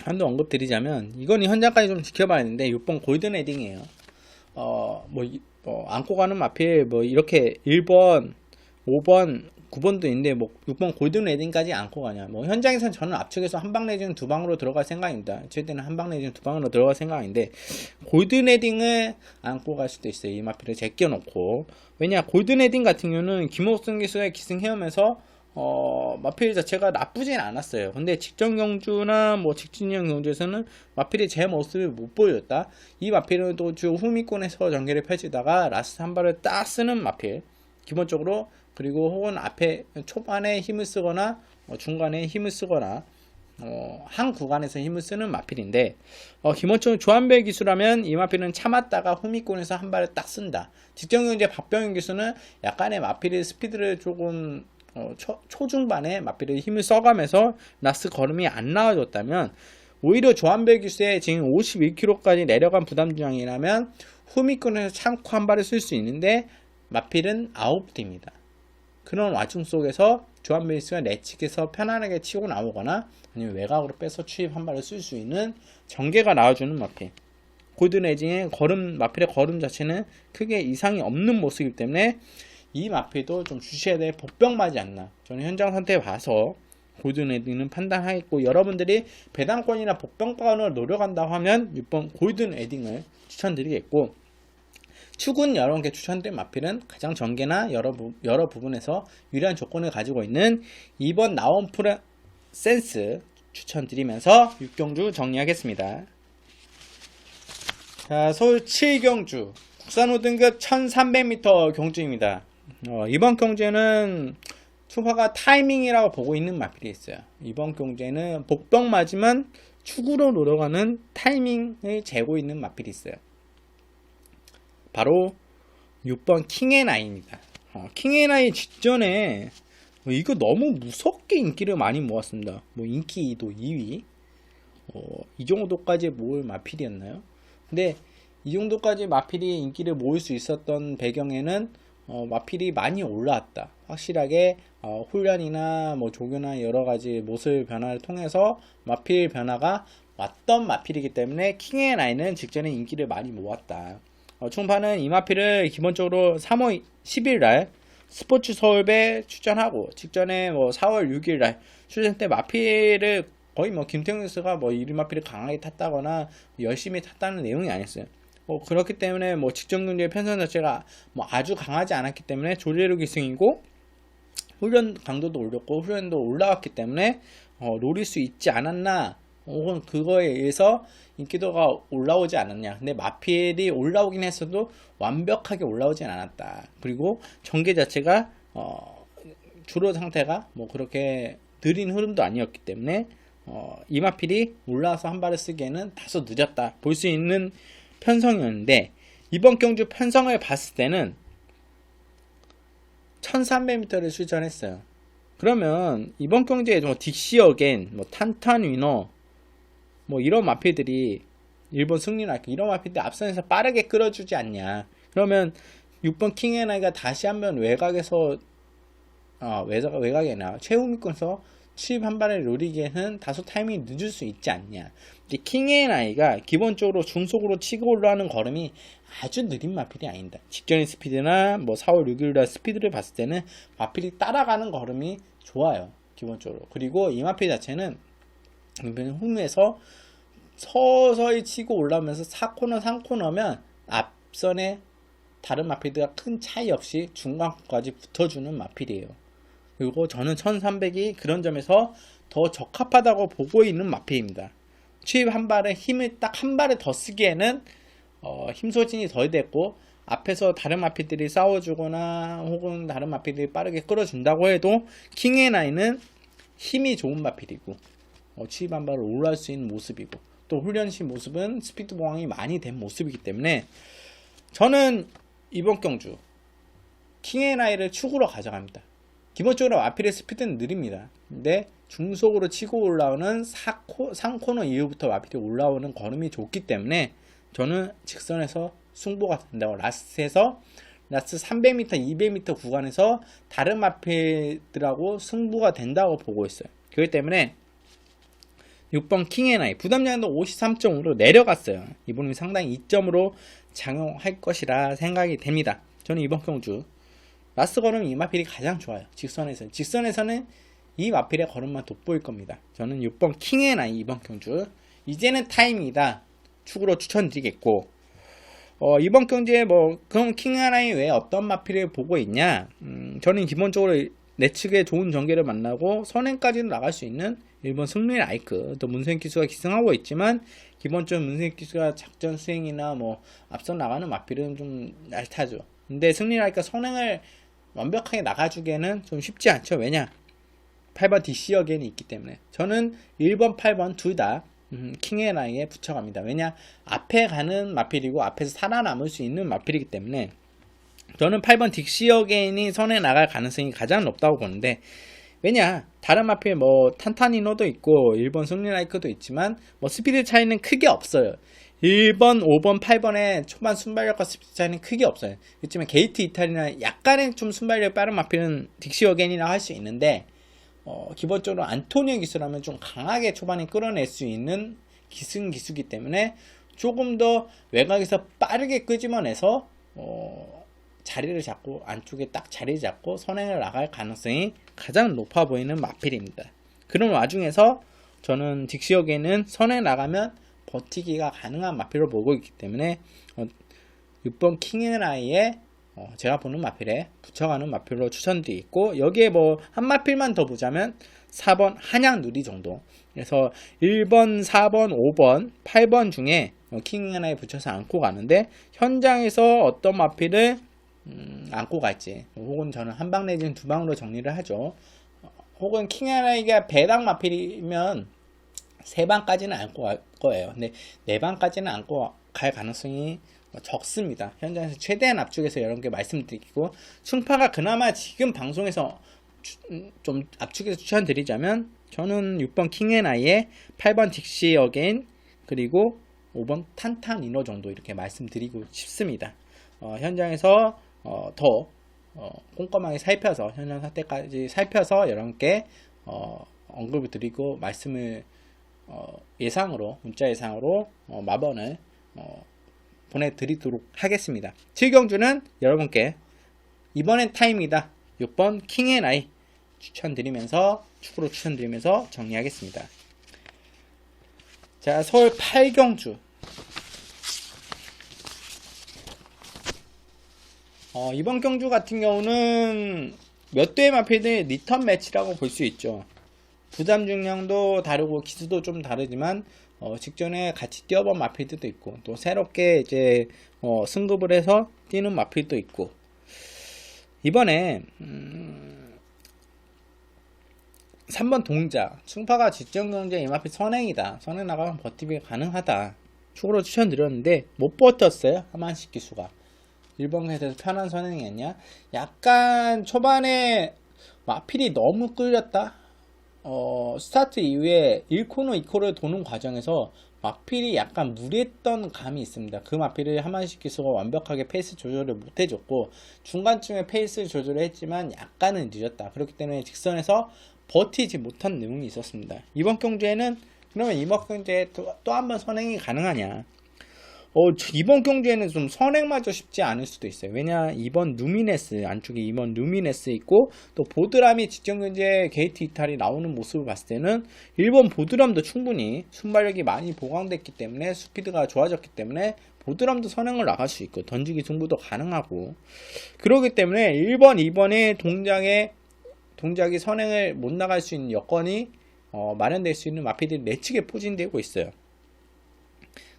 한번 언급드리자면, 이건 현장까지 좀 지켜봐야 하는데 6번 골든 헤딩이에요. 안고 가는 마필 이렇게 1번, 5번, 9번도 있는데 6번 골든 헤딩까지 안고 가냐. 현장에서는 저는 앞쪽에서 한 방 내지는 두 방으로 들어갈 생각입니다. 최대는 한 방 내지는 두 방으로 들어갈 생각인데, 골든 헤딩을 안고 갈 수도 있어요. 이 마필을 제껴놓고. 왜냐, 골든 헤딩 같은 경우는 김옥승 기수의 기승해오면서 마필 자체가 나쁘진 않았어요. 근데 직전 경주나 직진형 경주에서는 마필이 제 모습을 못 보여줬다. 이 마필은 또 주 후미권에서 전개를 펼치다가 라스트 한 발을 딱 쓰는 마필. 기본적으로, 그리고 혹은 앞에 초반에 힘을 쓰거나 중간에 힘을 쓰거나 한 구간에서 힘을 쓰는 마필인데, 기본적으로 조한별 기수라면 이 마필은 참았다가 후미권에서 한 발을 딱 쓴다. 직전 경주의 박병현 기수는 약간의 마필의 스피드를 조금 초중반에 마필의 힘을 써가면서 라스 걸음이 안 나와줬다면, 오히려 조한별 기수의 지금 51kg까지 내려간 부담 중이라면 후미권에서 참고 한 발을 쓸 수 있는데, 마필은 아웃입니다. 그런 와중 속에서 조한별 기수가 내측에서 편안하게 치고 나오거나 아니면 외곽으로 빼서 추입 한 발을 쓸 수 있는 전개가 나와주는 마필. 골든 헤딩의 마필의 걸음 자체는 크게 이상이 없는 모습이기 때문에 이 마필도 좀 주시해야 될 복병마지 않나. 저는 현장 상태 봐서 골든 헤딩은 판단하겠고, 여러분들이 배당권이나 복병권을 노려간다고 하면 6번 골든 헤딩을 추천드리겠고, 축은 여러분께 추천드린 마필은 가장 전개나 여러 부분에서 유리한 조건을 가지고 있는 2번 나온 프로센스 추천드리면서 6경주 정리하겠습니다. 자, 서울 7경주 국산호 등급 1300m 경주입니다. 이번 경주에는 투파가 타이밍이라고 보고 있는 마필이 있어요. 이번 경주에는 복병 맞으면 축으로 노려가는 타이밍을 재고 있는 마필이 있어요. 바로 6번 킹앤아이입니다. 킹앤아이 직전에 이거 너무 무섭게 인기를 많이 모았습니다. 인기도 2위 이 정도까지 모을 마필이었나요? 근데 이 정도까지 마필이 인기를 모을 수 있었던 배경에는 마필이 많이 올라왔다. 확실하게 훈련이나 뭐 조교나 여러 가지 모습 변화를 통해서 마필 변화가 왔던 마필이기 때문에 킹의 나이는 직전에 인기를 많이 모았다. 충파는 이 마필을 기본적으로 3월 10일 날 스포츠 서울배 출전하고 직전에 뭐 4월 6일 날 출전 때 마필을 거의 뭐 김태형 선수가 뭐 이 마필을 강하게 탔다거나 열심히 탔다는 내용이 아니었어요. 그렇기 때문에 뭐 직전 경기의 편성 자체가 뭐 아주 강하지 않았기 때문에 조제로 기승이고 훈련 강도도 올렸고 훈련도 올라왔기 때문에 노릴 수 있지 않았나, 혹은 그거에 의해서 인기도가 올라오지 않았냐. 근데 마필이 올라오긴 했어도 완벽하게 올라오진 않았다. 그리고 전개 자체가 주로 상태가 뭐 그렇게 느린 흐름도 아니었기 때문에 이 마필이 올라와서 한 발을 쓰기에는 다소 늦었다 볼 수 있는 편성이었는데, 이번 경주 편성을 봤을 때는 1300m를 출전했어요. 그러면 이번 경주에 뭐 딕시 어겐, 뭐 탄탄 위너, 뭐 이런 마필들이 일본 승리나 이런 마필들이 앞선에서 빠르게 끌어주지 않냐. 그러면 6번 킹앤아이가 다시 한번 외곽에서 외곽이 아니라 최후미권에서 추입 한 발을 노리기에는 다소 타이밍이 늦을 수 있지 않냐. 킹앤아이가 기본적으로 중속으로 치고 올라가는 걸음이 아주 느린 마필이 아닙니다. 직전의 스피드나 뭐 4월 6일날 스피드를 봤을 때는 마필이 따라가는 걸음이 좋아요. 기본적으로. 그리고 이 마필 자체는 후미에서 서서히 치고 올라오면서 4코너 3코너면 앞선에 다른 마필들과 큰 차이 없이 중간까지 붙어주는 마필이에요. 그리고 저는 1300이 그런 점에서 더 적합하다고 보고 있는 마필입니다. 추입 한 발에 힘을 딱 한 발을 더 쓰기에는 힘 소진이 덜 됐고, 앞에서 다른 마필들이 싸워주거나 혹은 다른 마필들이 빠르게 끌어준다고 해도 킹앤아이는 힘이 좋은 마필이고 추입 한 발을 올라갈 수 있는 모습이고, 또 훈련시 모습은 스피드 보강이 많이 된 모습이기 때문에 저는 이번 경주 킹앤아이를 축으로 가져갑니다. 기본적으로 마필의 스피드는 느립니다. 근데 중속으로 치고 올라오는 3코너 이후부터 마필이 올라오는 걸음이 좋기 때문에 저는 직선에서 승부가 된다고, 라스트 300m, 200m 구간에서 다른 마필들하고 승부가 된다고 보고 있어요. 그렇기 때문에 6번 킹앤아이 부담량도 53.5로 내려갔어요. 이번에 상당히 2점으로 작용할 것이라 생각이 됩니다. 저는 이번 경주 라스트 걸음 이 마필이 가장 좋아요. 직선에서는 이 마필의 걸음만 돋보일 겁니다. 저는 6번 킹앤아이 이번 경주 이제는 타임이다 축으로 추천드리겠고, 이번 경주에 뭐 그럼 킹앤아이 외에 어떤 마필을 보고 있냐, 저는 기본적으로 내 측에 좋은 전개를 만나고 선행까지는 나갈 수 있는 일본 승리 라이크, 또 문세인 기수가 기승하고 있지만 기본적으로 문세인 기수가 작전 수행이나 뭐 앞서 나가는 마필은 좀 얄타죠. 근데 승리 라이크가 선행을 완벽하게 나가주기에는 좀 쉽지 않죠. 왜냐? 8번 DC 어겐이 있기 때문에. 저는 1번, 8번 둘 다 킹앤아이에 붙여갑니다. 왜냐? 앞에 가는 마필이고 앞에서 살아남을 수 있는 마필이기 때문에 저는 8번 딕시 어게인이 선에 나갈 가능성이 가장 높다고 보는데, 왜냐? 다른 마필 뭐 탄타니노도 있고 1번 승리라이크도 있지만 뭐 스피드 차이는 크게 없어요. 1번, 5번, 8번의 초반 순발력과 스피드 차이는 크게 없어요. 그렇지만 게이트 이탈이나 약간의 좀 순발력 빠른 마필은 딕시 어게인이라 할 수 있는데, 기본적으로 안토니오 기수라면 좀 강하게 초반에 끌어낼 수 있는 기수이기 때문에 조금 더 외곽에서 빠르게 끄집어내서 자리를 잡고 안쪽에 딱 자리 잡고 선행을 나갈 가능성이 가장 높아 보이는 마필입니다. 그런 와중에서 저는 딕시어게는 선에 나가면 버티기가 가능한 마필로 보고 있기 때문에 6번 킹앤아이에 제가 보는 마필에 붙여가는 마필로 추천드리고, 여기에 뭐 한 마필만 더 보자면 4번 한양 누리 정도. 그래서 1번, 4번, 5번, 8번 중에 킹앤아이에 붙여서 안고 가는데, 현장에서 어떤 마필을 안고 갈지, 혹은 저는 한 방 내지는 두 방으로 정리를 하죠. 혹은 킹앤아이가 배당 마필이면 세 방까지는 안고 갈 거예요. 근데 네 방까지는 안고 갈 가능성이 적습니다. 현장에서 최대한 압축해서 여러 개 말씀드리고, 충파가 그나마 지금 방송에서 좀 압축해서 추천드리자면 저는 6번 킹앤아이에 8번 딕시 어게인, 그리고 5번 탄탄이너 정도 이렇게 말씀드리고 싶습니다. 현장에서 더 꼼꼼하게 살펴서 현장 상태까지 살펴서 여러분께 언급을 드리고 말씀을 예상으로 문자 예상으로 마번을 보내드리도록 하겠습니다. 7경주는 여러분께 이번엔 타임이다 6번 킹앤아이 추천드리면서 축구로 추천드리면서 정리하겠습니다. 자, 서울 8경주 이번 경주 같은 경우는 몇 대의 마필들 리턴 매치라고 볼 수 있죠. 부담 중량도 다르고 기수도 좀 다르지만 직전에 같이 뛰어본 마필들도 있고 또 새롭게 이제 승급을 해서 뛰는 마필도 있고 이번에 3번 동작 충파가 직전경제 이 마필 선행이다. 선행 나가면 버티기 가능하다. 축으로 추천드렸는데 못 버텼어요. 하만식 기수가 1번 겟에서 편한 선행이었냐? 약간 초반에 마필이 너무 끌렸다. 스타트 이후에 1코너 2코너를 도는 과정에서 마필이 약간 무리했던 감이 있습니다. 그 마필을 하만식 기수가 완벽하게 페이스 조절을 못 해줬고 중간쯤에 페이스 조절을 했지만 약간은 늦었다. 그렇기 때문에 직선에서 버티지 못한 내용이 있었습니다. 이번 경주에는 그러면 이번 경주에 또 한 번 선행이 가능하냐? 이번 경주에는 좀 선행마저 쉽지 않을 수도 있어요. 왜냐, 2번 누미네스, 안쪽에 2번 누미네스 있고, 또 보드람이 직전 경주에 게이트 이탈이 나오는 모습을 봤을 때는 1번 보드람도 충분히 순발력이 많이 보강됐기 때문에 스피드가 좋아졌기 때문에 보드람도 선행을 나갈 수 있고, 던지기 승부도 가능하고, 그렇기 때문에 1번, 2번의 동작이 선행을 못 나갈 수 있는 여건이 마련될 수 있는 마필들이 내측에 포진되고 있어요.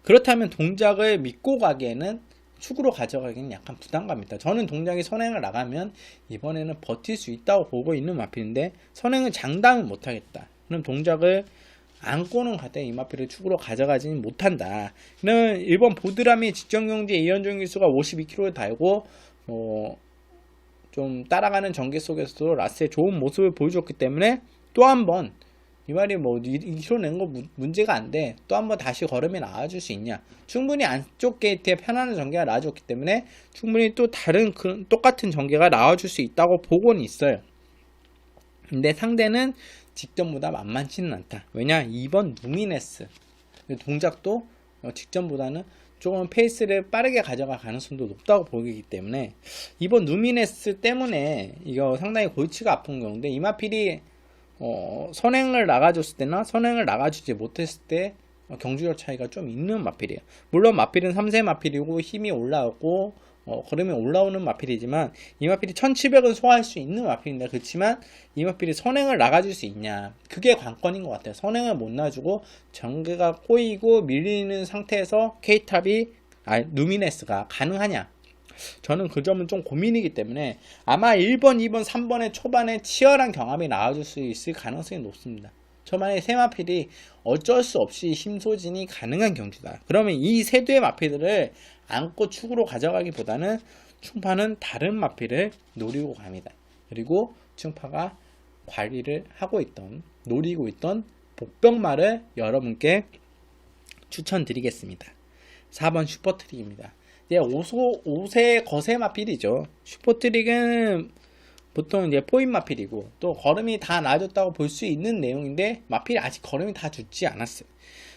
그렇다면 동작을 믿고 가기에는 축으로 가져가기는 약간 부담감입니다. 저는 동작이 선행을 나가면 이번에는 버틸 수 있다고 보고 있는 마필인데 선행을 장담을 못하겠다. 그럼 동작을 안고는 갈 때 이 마필을 축으로 가져가지는 못한다. 그러면 1번 보드람이 직전경주에 이현종 기수가 52kg를 달고 좀 따라가는 전개 속에서도 라스의 좋은 모습을 보여줬기 때문에 또 한번 이 말이 2kg 낸 거 문제가 안 돼. 또 한번 다시 걸음이 나와줄 수 있냐. 충분히 안쪽 게이트에 편안한 전개가 나와줬기 때문에 충분히 또 다른 똑같은 전개가 나와줄 수 있다고 보고는 있어요. 근데 상대는 직전보다 만만치는 않다. 왜냐, 2번 누미네스 동작도 직전보다는 조금 페이스를 빠르게 가져갈 가능성도 높다고 보이기 때문에 2번 누미네스 때문에 이거 상당히 골치가 아픈 경우인데 이마필이 선행을 나가줬을 때나 선행을 나가주지 못했을 때 경주력 차이가 좀 있는 마필이에요. 물론 마필은 3세 마필이고 힘이 올라오고 걸음이 올라오는 마필이지만 이 마필이 1700은 소화할 수 있는 마필인데 그렇지만 이 마필이 선행을 나가줄 수 있냐, 그게 관건인 것 같아요. 선행을 못 놔주고 전개가 꼬이고 밀리는 상태에서 K탑이 누미네스가 가능하냐, 저는 그 점은 좀 고민이기 때문에 아마 1번, 2번, 3번의 초반에 치열한 경합이 나와줄 수 있을 가능성이 높습니다. 초반에 세 마필이 어쩔 수 없이 힘소진이 가능한 경주다. 그러면 이 세 대의 마필들을 안고 축으로 가져가기보다는 충파는 다른 마필을 노리고 갑니다. 그리고 충파가 관리를 하고 있던, 노리고 있던 복병마를 여러분께 추천드리겠습니다. 4번 슈퍼트릭입니다. 5세 거세 마필이죠. 슈퍼트릭은 보통 이제 포인 마필이고 또 걸음이 다 나아졌다고 볼 수 있는 내용인데 마필이 아직 걸음이 다 좋지 않았어요.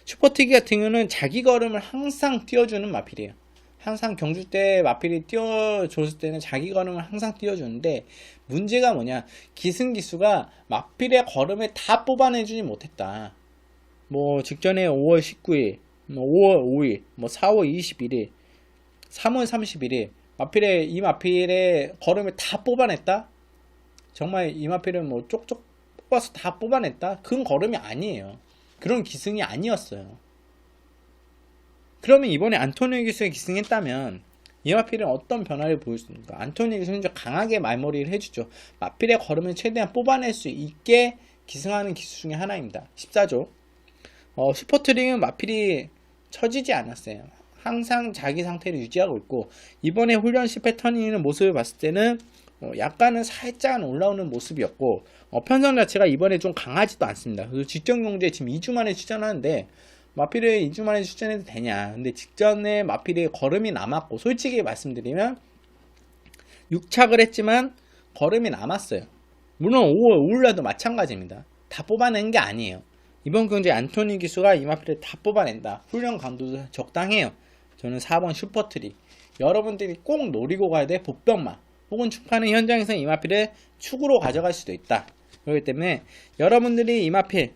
슈퍼트릭 같은 경우는 자기 걸음을 항상 띄워주는 마필이에요. 항상 경주 때 마필이 띄워줬을 때는 자기 걸음을 항상 띄워주는데 문제가 뭐냐, 기승기수가 마필의 걸음을 다 뽑아내주지 못했다. 직전에 5월 19일, 5월 5일, 4월 21일, 3월 31일 이 마필의 걸음을 다 뽑아냈다? 정말 이 마필은 쪽쪽 뽑아서 다 뽑아냈다? 그건 걸음이 아니에요. 그런 기승이 아니었어요. 그러면 이번에 안토니오 기수에 기승했다면 이 마필은 어떤 변화를 보여줍니까? 안토니오 기수는 좀 강하게 말머리를 해주죠. 마필의 걸음을 최대한 뽑아낼 수 있게 기승하는 기수 중에 하나입니다. 14조. 슈퍼트릭은 마필이 처지지 않았어요. 항상 자기 상태를 유지하고 있고 이번에 훈련시 패턴이는 모습을 봤을 때는 약간은 살짝 올라오는 모습이었고 편성 자체가 이번에 좀 강하지도 않습니다. 그래서 직전 경주에 지금 2주 만에 출전하는데 마필을 2주 만에 출전해도 되냐. 근데 직전에 마필이 걸음이 남았고, 솔직히 말씀드리면 6착을 했지만 걸음이 남았어요. 물론 5월 오일날도 마찬가지입니다. 다 뽑아낸 게 아니에요. 이번 경기에 안토니 기수가 이 마필을 다 뽑아낸다. 훈련 강도도 적당해요. 저는 4번 슈퍼트리. 여러분들이 꼭 노리고 가야 돼. 복병마 혹은 축하는 현장에서 이 마필을 축으로 가져갈 수도 있다. 그렇기 때문에 여러분들이 이 마필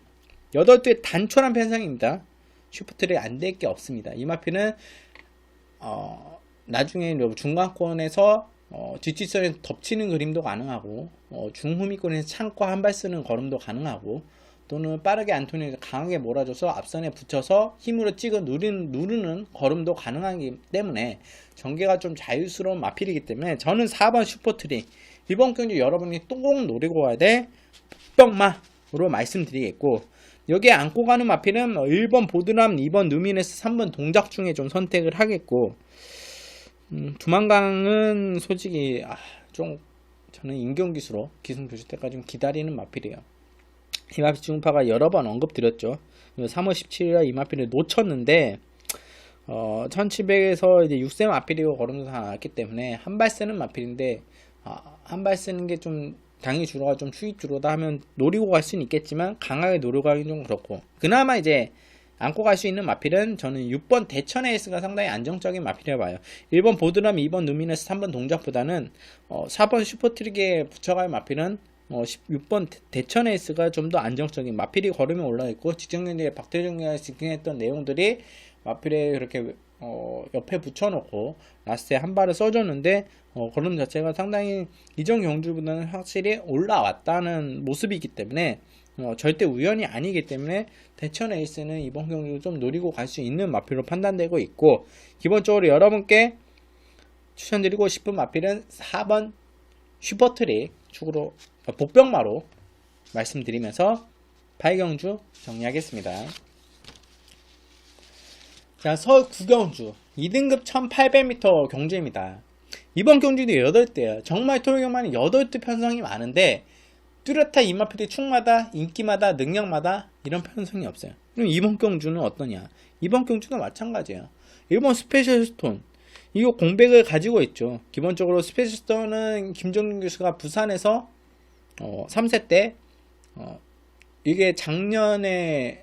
8두의 단촐한 편성입니다. 슈퍼트리 안 될 게 없습니다. 이 마필은 나중에 중간권에서 뒷뒷선에 덮치는 그림도 가능하고, 중후미권에서 창과 한 발 쓰는 걸음도 가능하고, 또는 빠르게 안토니가 강하게 몰아줘서 앞선에 붙여서 힘으로 찍어 누르는 걸음도 가능하기 때문에 전개가 좀 자유스러운 마필이기 때문에 저는 4번 슈퍼트리. 이번 경기 여러분이 꼭 노리고 가야 돼. 복병마로 말씀드리겠고, 여기에 안고 가는 마필은 1번 보드람, 2번 누미네스, 3번 동작 중에 좀 선택을 하겠고, 두만강은 솔직히 좀 저는 임경기수로 기승 교체 때까지 좀 기다리는 마필이에요. 이 마필 중파가 여러 번 언급드렸죠. 3월 17일에 이 마필을 놓쳤는데 1700에서 이제 6세 마필이고 걸음도 다 나왔기 때문에 한 발 쓰는 마필인데 한 발 쓰는 게 좀 당연히 주로가 좀 수익주로다 하면 노리고 갈 수는 있겠지만 강하게 노리고 가긴 좀 그렇고, 그나마 이제 안고 갈 수 있는 마필은 저는 6번 대천 에이스가 상당히 안정적인 마필이라고 봐요. 1번 보드람, 2번 누미네스, 3번 동작보다는 4번 슈퍼트릭에 붙여갈 마필은 6번 대천 에이스가 좀 더 안정적인 마필이 걸음이 올라있고, 직전 경기에 박태종이가 집중했던 내용들이 마필에 그렇게 옆에 붙여놓고 라스트에 한 발을 써줬는데 걸음 자체가 상당히 이전 경주보다는 확실히 올라왔다는 모습이기 때문에 절대 우연이 아니기 때문에 대천 에이스는 이번 경기도 좀 노리고 갈 수 있는 마필로 판단되고 있고, 기본적으로 여러분께 추천드리고 싶은 마필은 4번 슈퍼트릭 축으로 복병마로 말씀드리면서 8경주 정리하겠습니다. 자, 서울 9경주 2등급 1800m 경주입니다. 이번 경주도 8대예요. 정말 토요경만은 8대 편성이 많은데 뚜렷한 이 마필이 축마다 인기마다 능력마다 이런 편성이 없어요. 그럼 이번 경주는 어떠냐? 이번 경주도 마찬가지예요. 일본 스페셜 스톤 이거 공백을 가지고 있죠. 기본적으로 스페셜 스톤은 김정준 교수가 부산에서 3세 때 이게 작년이었나요?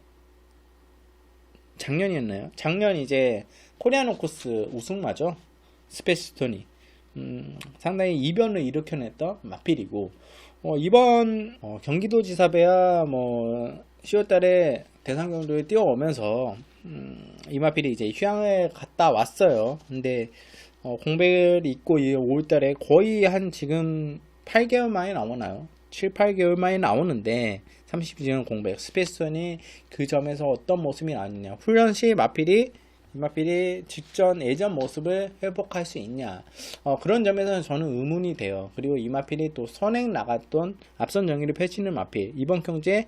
작년 이제 코리아노 코스 우승마죠. 스페셜 스톤이 상당히 이변을 일으켜냈던 마필이고, 이번 경기도지사배야 10월달에 대상경주에 뛰어오면서 이 마필이 이제 휴양을 갔다 왔어요. 근데 공백이 있고 5월달에 거의 한 지금 8개월 만에 나오나요? 7, 8개월 만에 나오는데 30년 공백 스페이스턴이 그 점에서 어떤 모습이 나왔느냐, 훈련 시 이 마필이 직전 예전 모습을 회복할 수 있냐, 그런 점에서는 저는 의문이 돼요. 그리고 이 마필이 또 선행 나갔던 앞선 정의를 펼치는 마필, 이번 경기에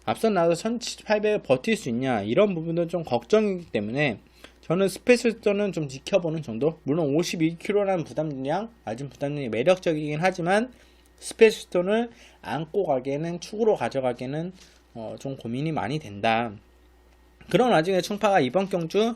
앞선 나가서 1800을 버틸 수 있냐, 이런 부분도 좀 걱정이기 때문에 저는 스페이스턴은 좀 지켜보는 정도. 물론 52kg라는 부담량, 낮은 부담량이 매력적이긴 하지만 스페이스톤을 안고 가기에는, 축으로 가져가기에는 좀 고민이 많이 된다. 그런 와중에 충파가 이번 경주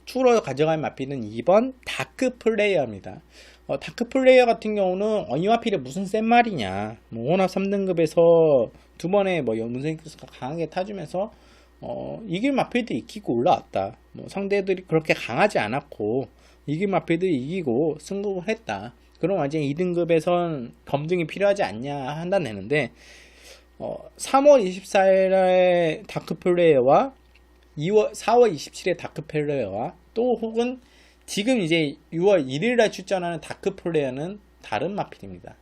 축으로 가져갈 마필은 2번 다크 플레이어입니다. 다크 플레이어 같은 경우는 이 마필이 무슨 센 말이냐, 혼합 3등급에서 두 번의 문세인 교수가 강하게 타주면서 이길 마필도 이기고 올라왔다. 상대들이 그렇게 강하지 않았고 이길 마필도 이기고 승부를 했다. 그럼 완전히 2등급에선 검증이 필요하지 않냐 한다내는데 3월 24일에 다크플레이어와 4월 27일에 다크플레이어와 또 혹은 지금 이제 6월 1일날 출전하는 다크플레이어는 다른 마필입니다.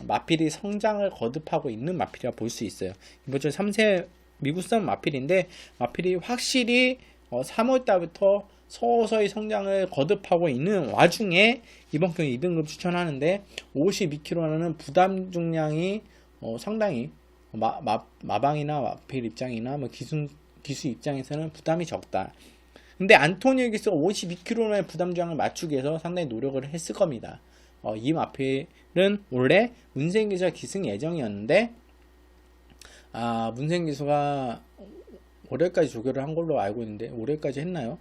마필이 성장을 거듭하고 있는 마필이라 볼 수 있어요. 이번 주 3세 미국산 마필인데 마필이 확실히 3월달부터 서서히 성장을 거듭하고 있는 와중에 이번 경기 2등급 추천하는데 52kg라는 부담 중량이 상당히 마방이나 마필 입장이나 기수 입장에서는 부담이 적다. 근데 안토니오 기수가 52kg의 부담 중량을 맞추기 위해서 상당히 노력을 했을 겁니다. 이 마필은 원래 문세인 기수가 기승 예정이었는데 문세인 기수가 올해까지 조교를 한 걸로 알고 있는데 올해까지 했나요?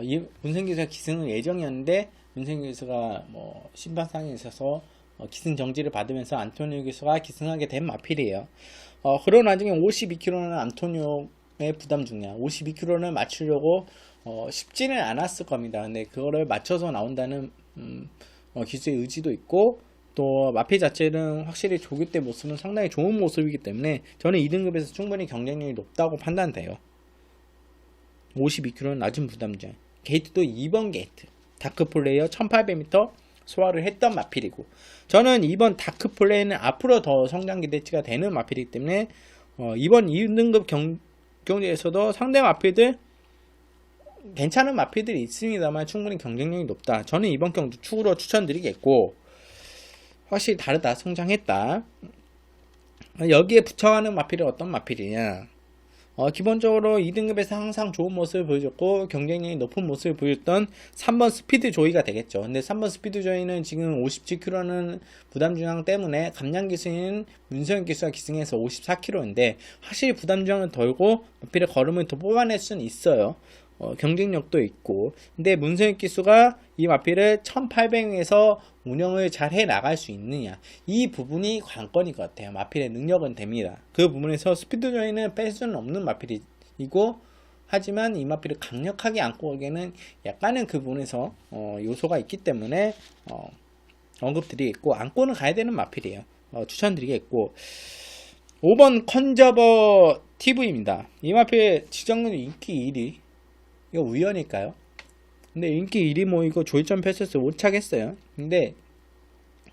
이 문세윤 기수가 기승을 예정이었는데 문세윤 기수가 뭐 심판상에 있어서 기승 정지를 받으면서 안토니오 기수가 기승하게 된 마필이에요. 그런 와중에 52kg는 안토니오의 부담 중량, 52kg는 맞추려고 쉽지는 않았을 겁니다. 근데 그거를 맞춰서 나온다는 기수의 의지도 있고 또 마필 자체는 확실히 조교 때 모습은 상당히 좋은 모습이기 때문에 저는 2등급에서 충분히 경쟁력이 높다고 판단돼요. 52kg는 낮은 부담중. 게이트도 2번 게이트. 다크플레이어 1800m 소화를 했던 마필이고 저는 이번 다크플레이는 앞으로 더 성장 기대치가 되는 마필이기 때문에 이번 2등급 경기에서도 상대 마필들 괜찮은 마필들이 있습니다만 충분히 경쟁력이 높다. 저는 이번 경도 축으로 추천드리겠고 확실히 다르다. 성장했다. 여기에 붙여가는 마필이 어떤 마필이냐. 기본적으로 2등급에서 항상 좋은 모습을 보여줬고 경쟁력이 높은 모습을 보여줬던 3번 스피드 조이가 되겠죠. 근데 3번 스피드 조이는 지금 57kg는 부담 중량 때문에 감량 기승인 문세윤 기수가 기승해서 54kg인데 확실히 부담 중량은 덜고 마필의 걸음을 더 뽑아낼 수는 있어요. 경쟁력도 있고 근데 문세윤 기수가 이 마필을 1800에서 운영을 잘 해 나갈 수 있느냐 이 부분이 관건일 것 같아요. 마필의 능력은 됩니다. 그 부분에서 스피드 조이는 뺄 수는 없는 마필이고 하지만 이 마필을 강력하게 안고 오기에는 약간은 그 부분에서 요소가 있기 때문에 언급드리겠고 안고는 가야 되는 마필이에요. 추천드리겠고 5번 컨저버 TV입니다. 이 마필 지정률 인기 1위 이거 우연일까요? 근데 인기 1위 뭐 이거 조이점 패스스 오차겠어요. 근데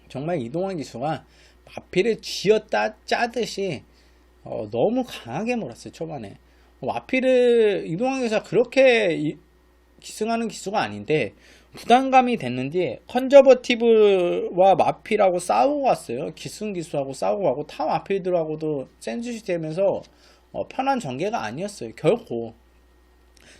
정말 이동환 기수가 마필을 쥐었다 짜듯이 너무 강하게 몰았어요. 초반에 마필을 이동환 기수가 그렇게 기승하는 기수가 아닌데 부담감이 됐는지 컨저버티브와 마필하고 싸우고 왔어요. 기승 기수하고 싸우고 가고 타 마필들하고도 센주시 되면서 편한 전개가 아니었어요. 결코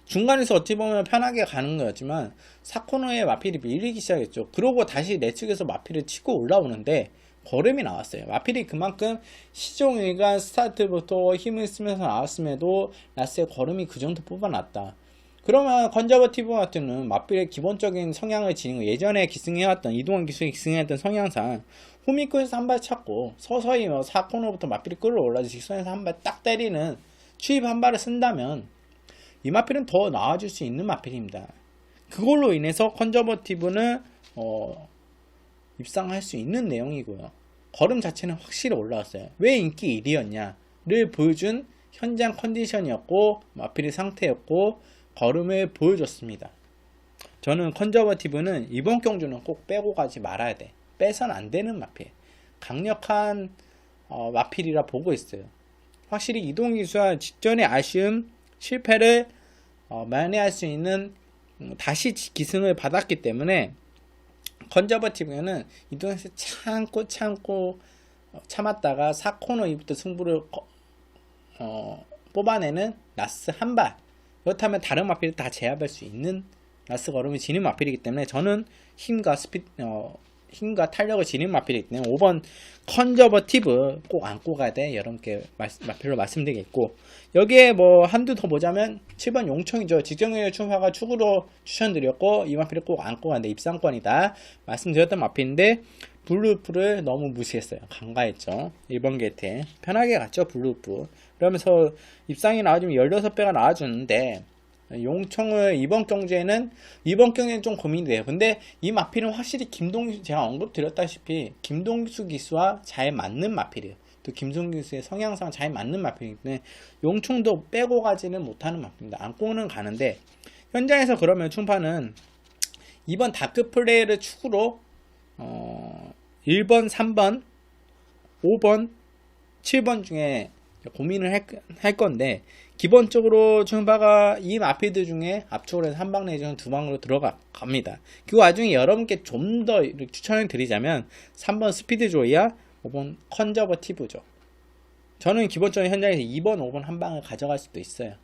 중간에서 어찌 보면 편하게 가는 거였지만 4코너에 마필이 밀리기 시작했죠. 그러고 다시 내 측에서 마필을 치고 올라오는데 걸음이 나왔어요. 마필이 그만큼 시종일관 스타트부터 힘을 쓰면서 나왔음에도 라스의 걸음이 그 정도 뽑아놨다. 그러면 컨저버티브 같은 경우는 마필의 기본적인 성향을 지닌 거 예전에 기승해왔던 이동환 기수가 기승해왔던 성향상 호미코에서 한 발 찾고 서서히 4코너부터 마필이 끌어올라서 직선에서 한 발 딱 때리는 추입 한 발을 쓴다면 이 마필은 더 나아질 수 있는 마필입니다. 그걸로 인해서 컨저버티브는 입상할 수 있는 내용이고요. 걸음 자체는 확실히 올라왔어요. 왜 인기 1위였냐를 보여준 현장 컨디션이었고 마필의 상태였고 걸음을 보여줬습니다. 저는 컨저버티브는 이번 경주는 꼭 빼고 가지 말아야 돼. 빼선 안 되는 마필. 강력한 마필이라 보고 있어요. 확실히 이동기수와 직전의 아쉬움 실패를 만회할 수 있는 다시 기승을 받았기 때문에 컨저버티브는 이동에서 참고 참았다가 4코너 이부터 승부를 뽑아내는 라스 한발 그렇다면 다른 마필을 다 제압할 수 있는 라스 걸음이 지닌 마필이기 때문에 저는 힘과 탄력을 지닌 마필이기 때문에 5번 컨저버티브 꼭 안고 가야 돼. 여러분께 마필로 말씀드리겠고 여기에 뭐 한두 더 보자면 7번 용청이죠. 직전경의 출마가 축으로 추천드렸고 이 마필을 꼭 안고 가는데 입상권이다 말씀드렸던 마필인데 블루프를 너무 무시했어요. 간과했죠. 1번 게이트에 편하게 갔죠. 블루프 그러면서 입상이 나와주면 16배가 나와주는데 용청을 이번 경주에는 좀 고민이 돼요. 근데 이 마필은 확실히 김동수 제가 언급드렸다시피 김동수 기수와 잘 맞는 마필이에요. 또 김동수 기수의 성향상 잘 맞는 마필이기 때문에 용청도 빼고 가지는 못하는 마필입니다. 안고는 가는데 현장에서 그러면 충파는 이번 다크 플레이를 축으로 1번, 3번, 5번, 7번 중에 고민을 할 건데 기본적으로 충파가 이 마필들 중에 압축을 해서 한 방 내지는 두 방으로 들어갑니다. 그 와중에 여러분께 좀 더 추천을 드리자면 3번 스피드 조이야 5번 컨저버티브죠. 저는 기본적인 현장에서 2번, 5번 한 방을 가져갈 수도 있어요.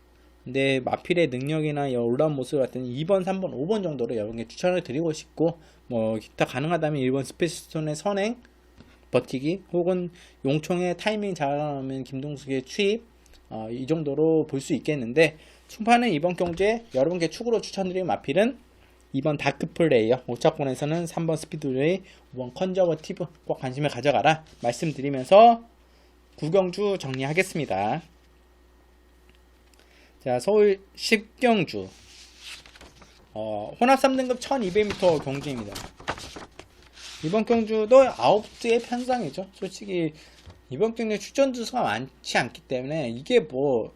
근데 마필의 능력이나 올라온 모습 같은 2번, 3번, 5번 정도로 여러분께 추천을 드리고 싶고 뭐 기타 가능하다면 1번 스페이스톤의 선행 버티기 혹은 용총의 타이밍 잘 나오면 김동숙의 추입 이 정도로 볼 수 있겠는데, 충파는 이번 경주에 여러분께 축으로 추천드린 마필은 2번 다크플레이어, 5차권에서는 3번 스피드웨이, 5번 컨저버티브 꼭 관심을 가져가라 말씀드리면서 9경주 정리하겠습니다. 자, 서울 10경주 혼합 3등급 1200m 경주입니다. 이번 경주도 9대의 편성이죠. 솔직히 이번 경주에 출전 주수가 많지 않기 때문에 이게 뭐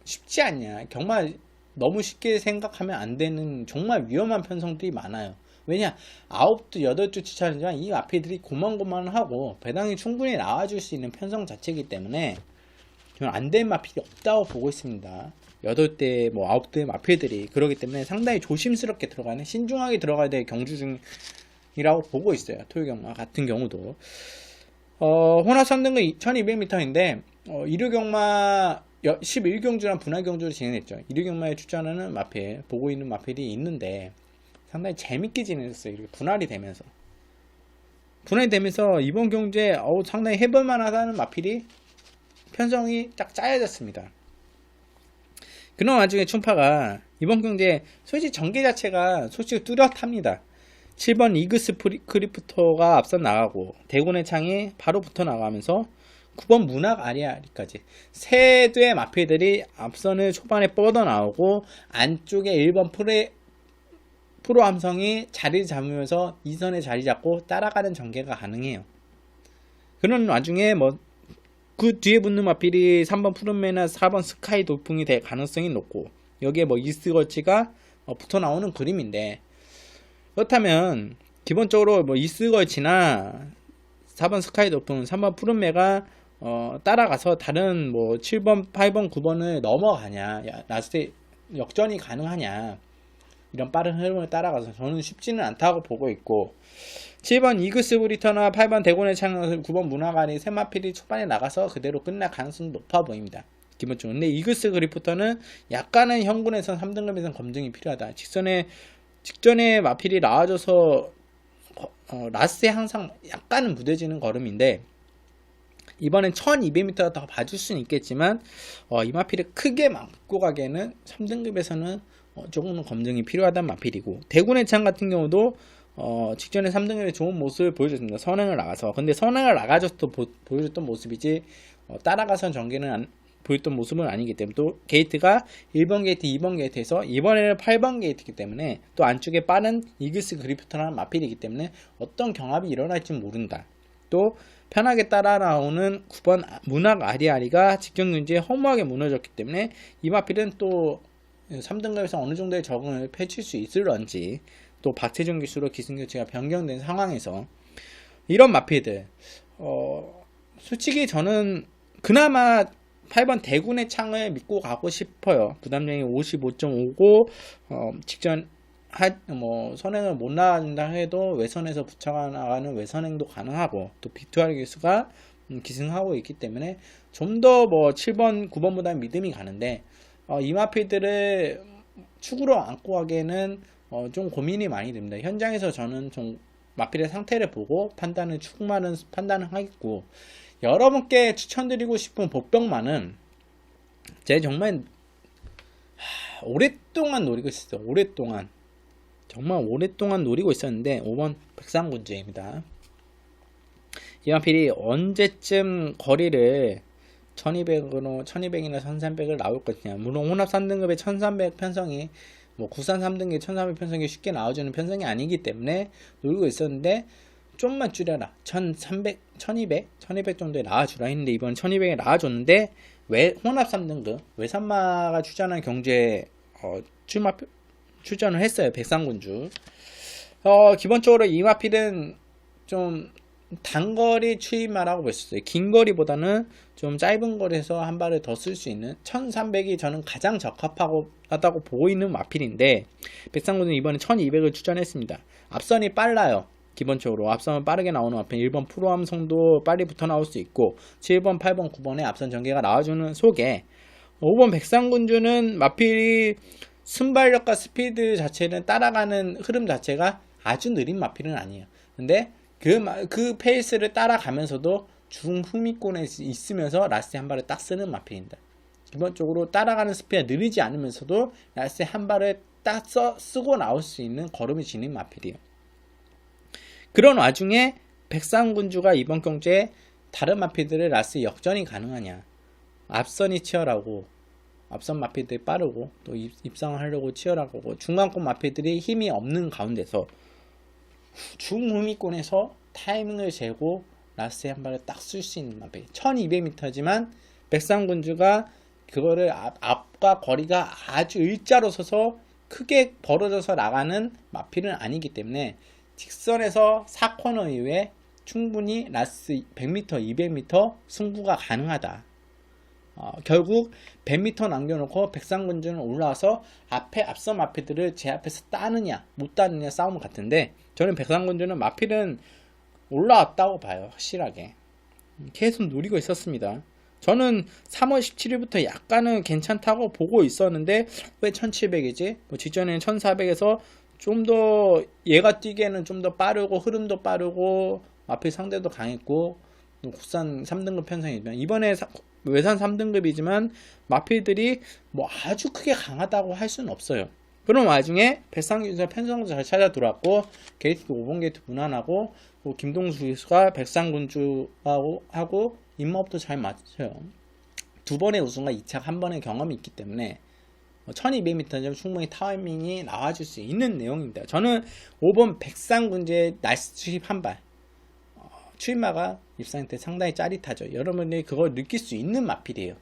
쉽지 않냐, 정말 너무 쉽게 생각하면 안 되는 정말 위험한 편성들이 많아요. 왜냐, 9두 8두 추천이지만 이 마필들이 고만고만하고 배당이 충분히 나와줄 수 있는 편성 자체이기 때문에 저는 안 된 마필이 없다고 보고 있습니다. 8대, 9대의 마필들이 그러기 때문에 상당히 조심스럽게 들어가는, 신중하게 들어가야 될 경주 중이라고 보고 있어요. 토요경마 같은 경우도 혼합 3등급 1200m인데 일요경마 11경주랑 분할경주를 진행했죠. 일요경마에 출전하는 마필, 보고 있는 마필이 있는데 상당히 재밌게 진행했어요. 이렇게 분할이 되면서 이번 경주에 상당히 해볼만하다는 마필이 편성이 딱 짜여졌습니다. 그런 와중에 충파가 이번 경주에 솔직히 전개 자체가 솔직히 뚜렷합니다. 7번 이그스 크리프터가 앞서 나가고 대군의 창이 바로 붙어 나가면서 9번 문학 아리아리까지 세 대의 마필들이 앞선을 초반에 뻗어 나오고 안쪽에 1번 프로 함성이 자리를 잡으면서 2선에 자리 잡고 따라가는 전개가 가능해요. 그런 와중에 그 뒤에 붙는 마필이 3번 푸른매나 4번 스카이 돌풍이 될 가능성이 높고, 여기에 이스걸치가 붙어 나오는 그림인데, 그렇다면 기본적으로 이스걸치나 4번 스카이 돌풍, 3번 푸른매가 따라가서 다른 7번, 8번, 9번을 넘어가냐, 라스트 역전이 가능하냐, 이런 빠른 흐름을 따라가서 저는 쉽지는 않다고 보고 있고, 7번 이그스 브리터나 8번 대곤의 창을 9번 문화가리 세마필이 초반에 나가서 그대로 끝날 가능성이 높아 보입니다. 기본적으로. 근데 이그스 그리프터는 약간은 현군에선 3등급에선 검증이 필요하다. 직전에 마필이 나와줘서 라스에 항상 약간은 무뎌지는 걸음인데, 이번엔 1200m 더 봐줄 수는 있겠지만 이 마필을 크게 막고 가기에는 3등급에서는 조금은 검증이 필요하다는 마필이고, 대군의 창 같은 경우도 직전에 3등급에 좋은 모습을 보여줬습니다. 선행을 나가서. 근데 선행을 나가줘서 보여줬던 모습이지 따라가선 전개는 보였던 모습은 아니기 때문에, 또 게이트가 1번 게이트, 2번 게이트에서 이번에는 8번 게이트이기 때문에, 또 안쪽에 빠른 이글스 그리프터라는 마필이기 때문에 어떤 경합이 일어날지 모른다. 또 편하게 따라 나오는 9번 문학 아리아리가 직전 경주에 허무하게 무너졌기 때문에 이 마필은 또 3등급에서 어느 정도의 적응을 펼칠 수 있을런지, 또 박태종 기수로 기승교체가 변경된 상황에서 이런 마필들 솔직히 저는 그나마 8번 대군의 창을 믿고 가고 싶어요. 부담량이 55.5고 직전 선행을 못 나간다 해도 외선에서 붙여가 나가는 외선행도 가능하고, 또 빅투알 기수가 기승하고 있기 때문에 좀 더 7번 9번보다 믿음이 가는데, 이 마필들을 축으로 안고 가기에는 좀 고민이 많이 됩니다. 현장에서 저는 좀 마필의 상태를 보고 판단을 하겠고, 여러분께 추천드리고 싶은 복병만은 제가 정말 오랫동안 노리고 있었어요. 정말 오랫동안 노리고 있었는데 5번 백상군주입니다. 이 마필이 언제쯤 거리를 1200이나 1300을 나올 것이냐. 물론 혼합 3등급의 1300 편성이 구산 3등급 1300 편성이 쉽게 나와주는 편성이 아니기 때문에 노리고 있었는데, 좀만 줄여라, 1300, 1200 정도에 나와주라 했는데 이번 1200에 나와줬는데, 혼합 3등급 외산마가 출전한 경주에 출전을 했어요. 백상군주. 기본적으로 이 마필은 좀 단거리 추임마라고 볼 수 있어요. 긴 거리보다는 좀 짧은 거리에서 한 발을 더 쓸 수 있는 1300이 저는 가장 적합하다고 보고 있는 마필인데, 백상군은 이번에 1200을 출전했습니다. 앞선이 빨라요. 기본적으로 앞선은 빠르게 나오는 마필, 1번 프로함성도 빨리 붙어 나올 수 있고 7번, 8번, 9번에 앞선 전개가 나와주는 속에 5번 백상군주는 마필이 순발력과 스피드 자체는 따라가는 흐름 자체가 아주 느린 마필은 아니에요. 근데 그 페이스를 따라가면서도 중후미권에 있으면서 라스트 한 발을 딱 쓰는 마필입니다. 기본적으로 따라가는 스피드가 느리지 않으면서도 라스에 한 발을 딱 쓰고 나올 수 있는 걸음이 지닌 마필이에요. 그런 와중에 백상군주가 이번 경주에 다른 마필들의 라스 역전이 가능하냐. 앞선이 치열하고 앞선 마필들이 빠르고 또 입상을 하려고 치열하고 중간권 마필들이 힘이 없는 가운데서 중후미권에서 타이밍을 재고 라스에 한 발을 딱 쓸 수 있는 마필 1200m지만 백상군주가 그거를 앞과 거리가 아주 일자로 서서 크게 벌어져서 나가는 마필은 아니기 때문에 직선에서 4코너 이후에 충분히 라스 100m, 200m 승부가 가능하다. 결국 100m 남겨놓고 백상군주는 올라와서 앞선 마필들을 제 앞에서 따느냐 못 따느냐 싸움 같은데 저는 백상군주는 마필은 올라왔다고 봐요. 확실하게 계속 노리고 있었습니다. 저는 3월 17일부터 약간은 괜찮다고 보고 있었는데 왜 1700이지? 직전에는 1400에서 좀 더 얘가 뛰기에는 좀 더 빠르고 흐름도 빠르고 마필 상대도 강했고 국산 3등급 편성이지만 이번에 외산 3등급이지만 마필들이 뭐 아주 크게 강하다고 할 수는 없어요. 그런 와중에 백상군주가 편성도 잘 찾아 들어왔고 게이트 5번 게이트 무난하고 김동수 기수가 백상군주하고 입마업도 잘 맞춰요. 두 번의 우승과 2차 한 번의 경험이 있기 때문에 1200m는 충분히 타이밍이 나와줄 수 있는 내용입니다. 저는 5번 백상군주의 나이스 추입 한발 추임마가 입상 때 상당히 짜릿하죠. 여러분들이 그걸 느낄 수 있는 마필이에요.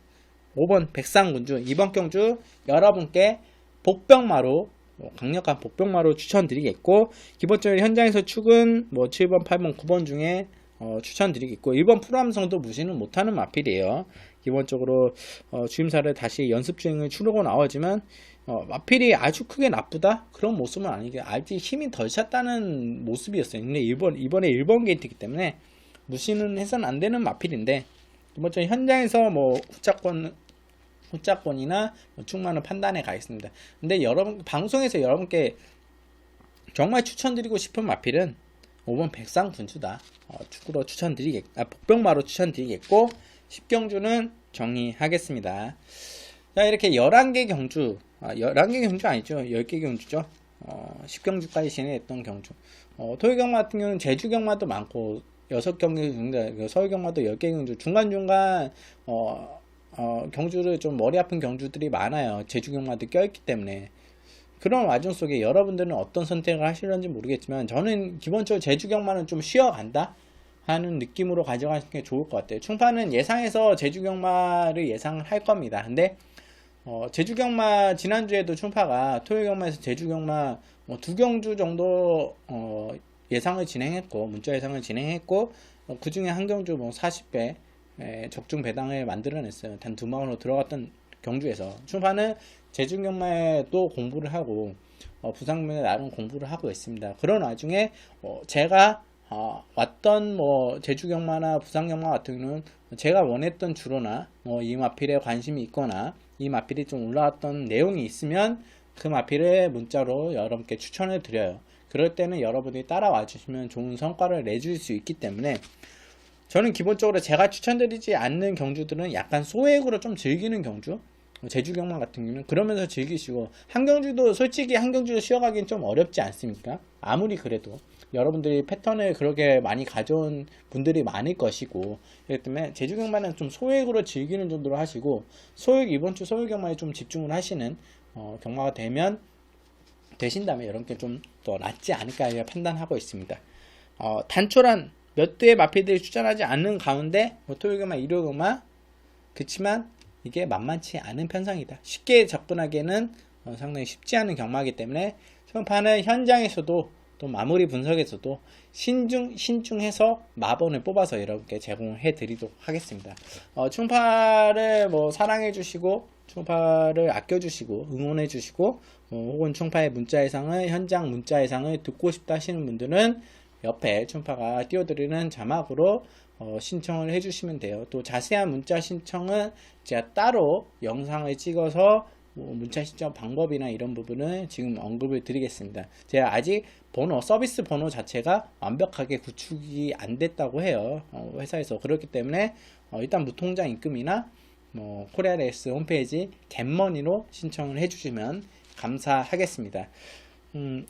5번 백상군주 이번 경주 여러분께 복병마로 강력한 복병마로 추천드리겠고 기본적으로 현장에서 축은 7번, 8번, 9번 중에 추천드리겠고 1번 프로함성도 무시는 못하는 마필이에요. 기본적으로 주임사를 다시 연습 주행을 치르고 나오지만 마필이 아주 크게 나쁘다? 그런 모습은 아니게 아직 힘이 덜 찼다는 모습이었어요. 근데 이번에 1번 게이트이기 때문에 무시는 해서는 안 되는 마필인데 기본적으로 현장에서 후자권이나 충만한 판단에 가 있습니다. 근데 여러분 방송에서 여러분께 정말 추천드리고 싶은 마필은 5번 백상군주다. 축구로 복병마로 추천드리겠고 10경주는 정리하겠습니다. 자, 이렇게 11개 경주 11개 경주 아니죠. 10개 경주죠. 10경주까지 진행했던 경주. 토요경마 같은 경우는 제주경마도 많고 6경기 중에 서울경마도 10개 경주 중간중간 경주를 좀 머리 아픈 경주들이 많아요. 제주경마도 껴있기 때문에 그런 와중 속에 여러분들은 어떤 선택을 하실런지 모르겠지만 저는 기본적으로 제주경마는 좀 쉬어간다 하는 느낌으로 가져가시는 게 좋을 것 같아요. 충파는 예상해서 제주경마를 예상을 할 겁니다. 근데 제주경마 지난주에도 충파가 토요경마에서 제주경마 2경주 정도 예상을 진행했고 문자 예상을 진행했고 그 중에 한 경주 40배 적중 배당을 만들어냈어요. 단 2만원으로 들어갔던 경주에서 충파는 제주경마에도 공부를 하고 부상면에 나름 공부를 하고 있습니다. 그런 와중에 제가 왔던 제주경마나 부상경마 같은 경우는 제가 원했던 주로나 이 마필에 관심이 있거나 이 마필이 좀 올라왔던 내용이 있으면 그 마필을 문자로 여러분께 추천을 드려요. 그럴 때는 여러분이 따라와 주시면 좋은 성과를 내줄 수 있기 때문에 저는 기본적으로 제가 추천드리지 않는 경주들은 약간 소액으로 좀 즐기는 경주 제주경마 같은 경우는 그러면서 즐기시고 한경주도 솔직히 한경주도 쉬어가기는 좀 어렵지 않습니까? 아무리 그래도 여러분들이 패턴을 그렇게 많이 가져온 분들이 많을 것이고 그렇기 때문에 제주경마는 좀 소액으로 즐기는 정도로 하시고 이번주 소액경마에 좀 집중을 하시는 경마가 되신다면 여러분께 좀 더 낫지 않을까 판단하고 있습니다. 단촐한 몇 대의 마필들이 추천하지 않는 가운데 토요경마, 일요경마 그치만 이게 만만치 않은 편성이다. 쉽게 접근하기에는 상당히 쉽지 않은 경마이기 때문에 충파는 현장에서도 또 마무리 분석에서도 신중해서 마번을 뽑아서 여러분께 제공해 드리도록 하겠습니다. 충파를 사랑해 주시고 충파를 아껴 주시고 응원해 주시고 혹은 충파의 문자 예상을 현장 문자 예상을 듣고 싶다 하시는 분들은 옆에 충파가 띄워드리는 자막으로 신청을 해주시면 돼요. 또 자세한 문자 신청은 제가 따로 영상을 찍어서 문자 신청 방법이나 이런 부분은 지금 언급을 드리겠습니다. 제가 아직 서비스 번호 자체가 완벽하게 구축이 안 됐다고 해요. 회사에서. 그렇기 때문에 일단 무통장 입금이나 코리아레이스 홈페이지 겟머니로 신청을 해주시면 감사하겠습니다.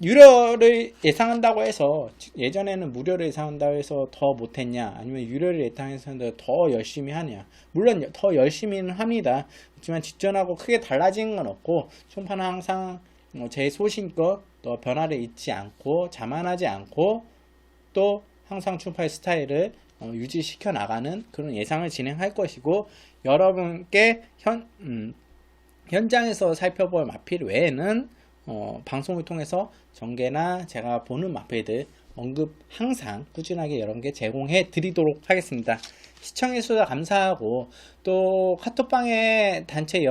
유료를 예상한다고 해서 예전에는 무료를 예상한다고 해서 더 못했냐 아니면 유료를 예상해서 더 열심히 하냐, 물론 더 열심히는 합니다. 그렇지만 직전하고 크게 달라진 건 없고 총판은 항상 제 소신껏 또 변화를 잊지 않고 자만하지 않고 또 항상 충파의 스타일을 유지시켜 나가는 그런 예상을 진행할 것이고, 여러분께 현장에서 살펴볼 마필 외에는 방송을 통해서 전개나 제가 보는 마필들 언급 항상 꾸준하게 여러분께 제공해 드리도록 하겠습니다. 시청해 주셔서 감사하고, 또 카톡방에 단체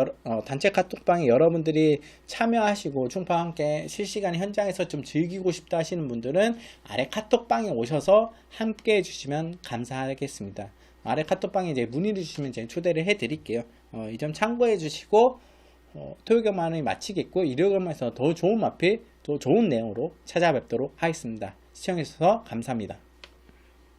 카톡방에 여러분들이 참여하시고 충파와 함께 실시간 현장에서 좀 즐기고 싶다 하시는 분들은 아래 카톡방에 오셔서 함께 해주시면 감사하겠습니다. 아래 카톡방에 이제 문의를 주시면 제가 초대를 해 드릴게요. 이 점 참고해 주시고, 토요일경만을 마치겠고 일요일경만에서 더 좋은 마필, 더 좋은 내용으로 찾아뵙도록 하겠습니다. 시청해 주셔서 감사합니다.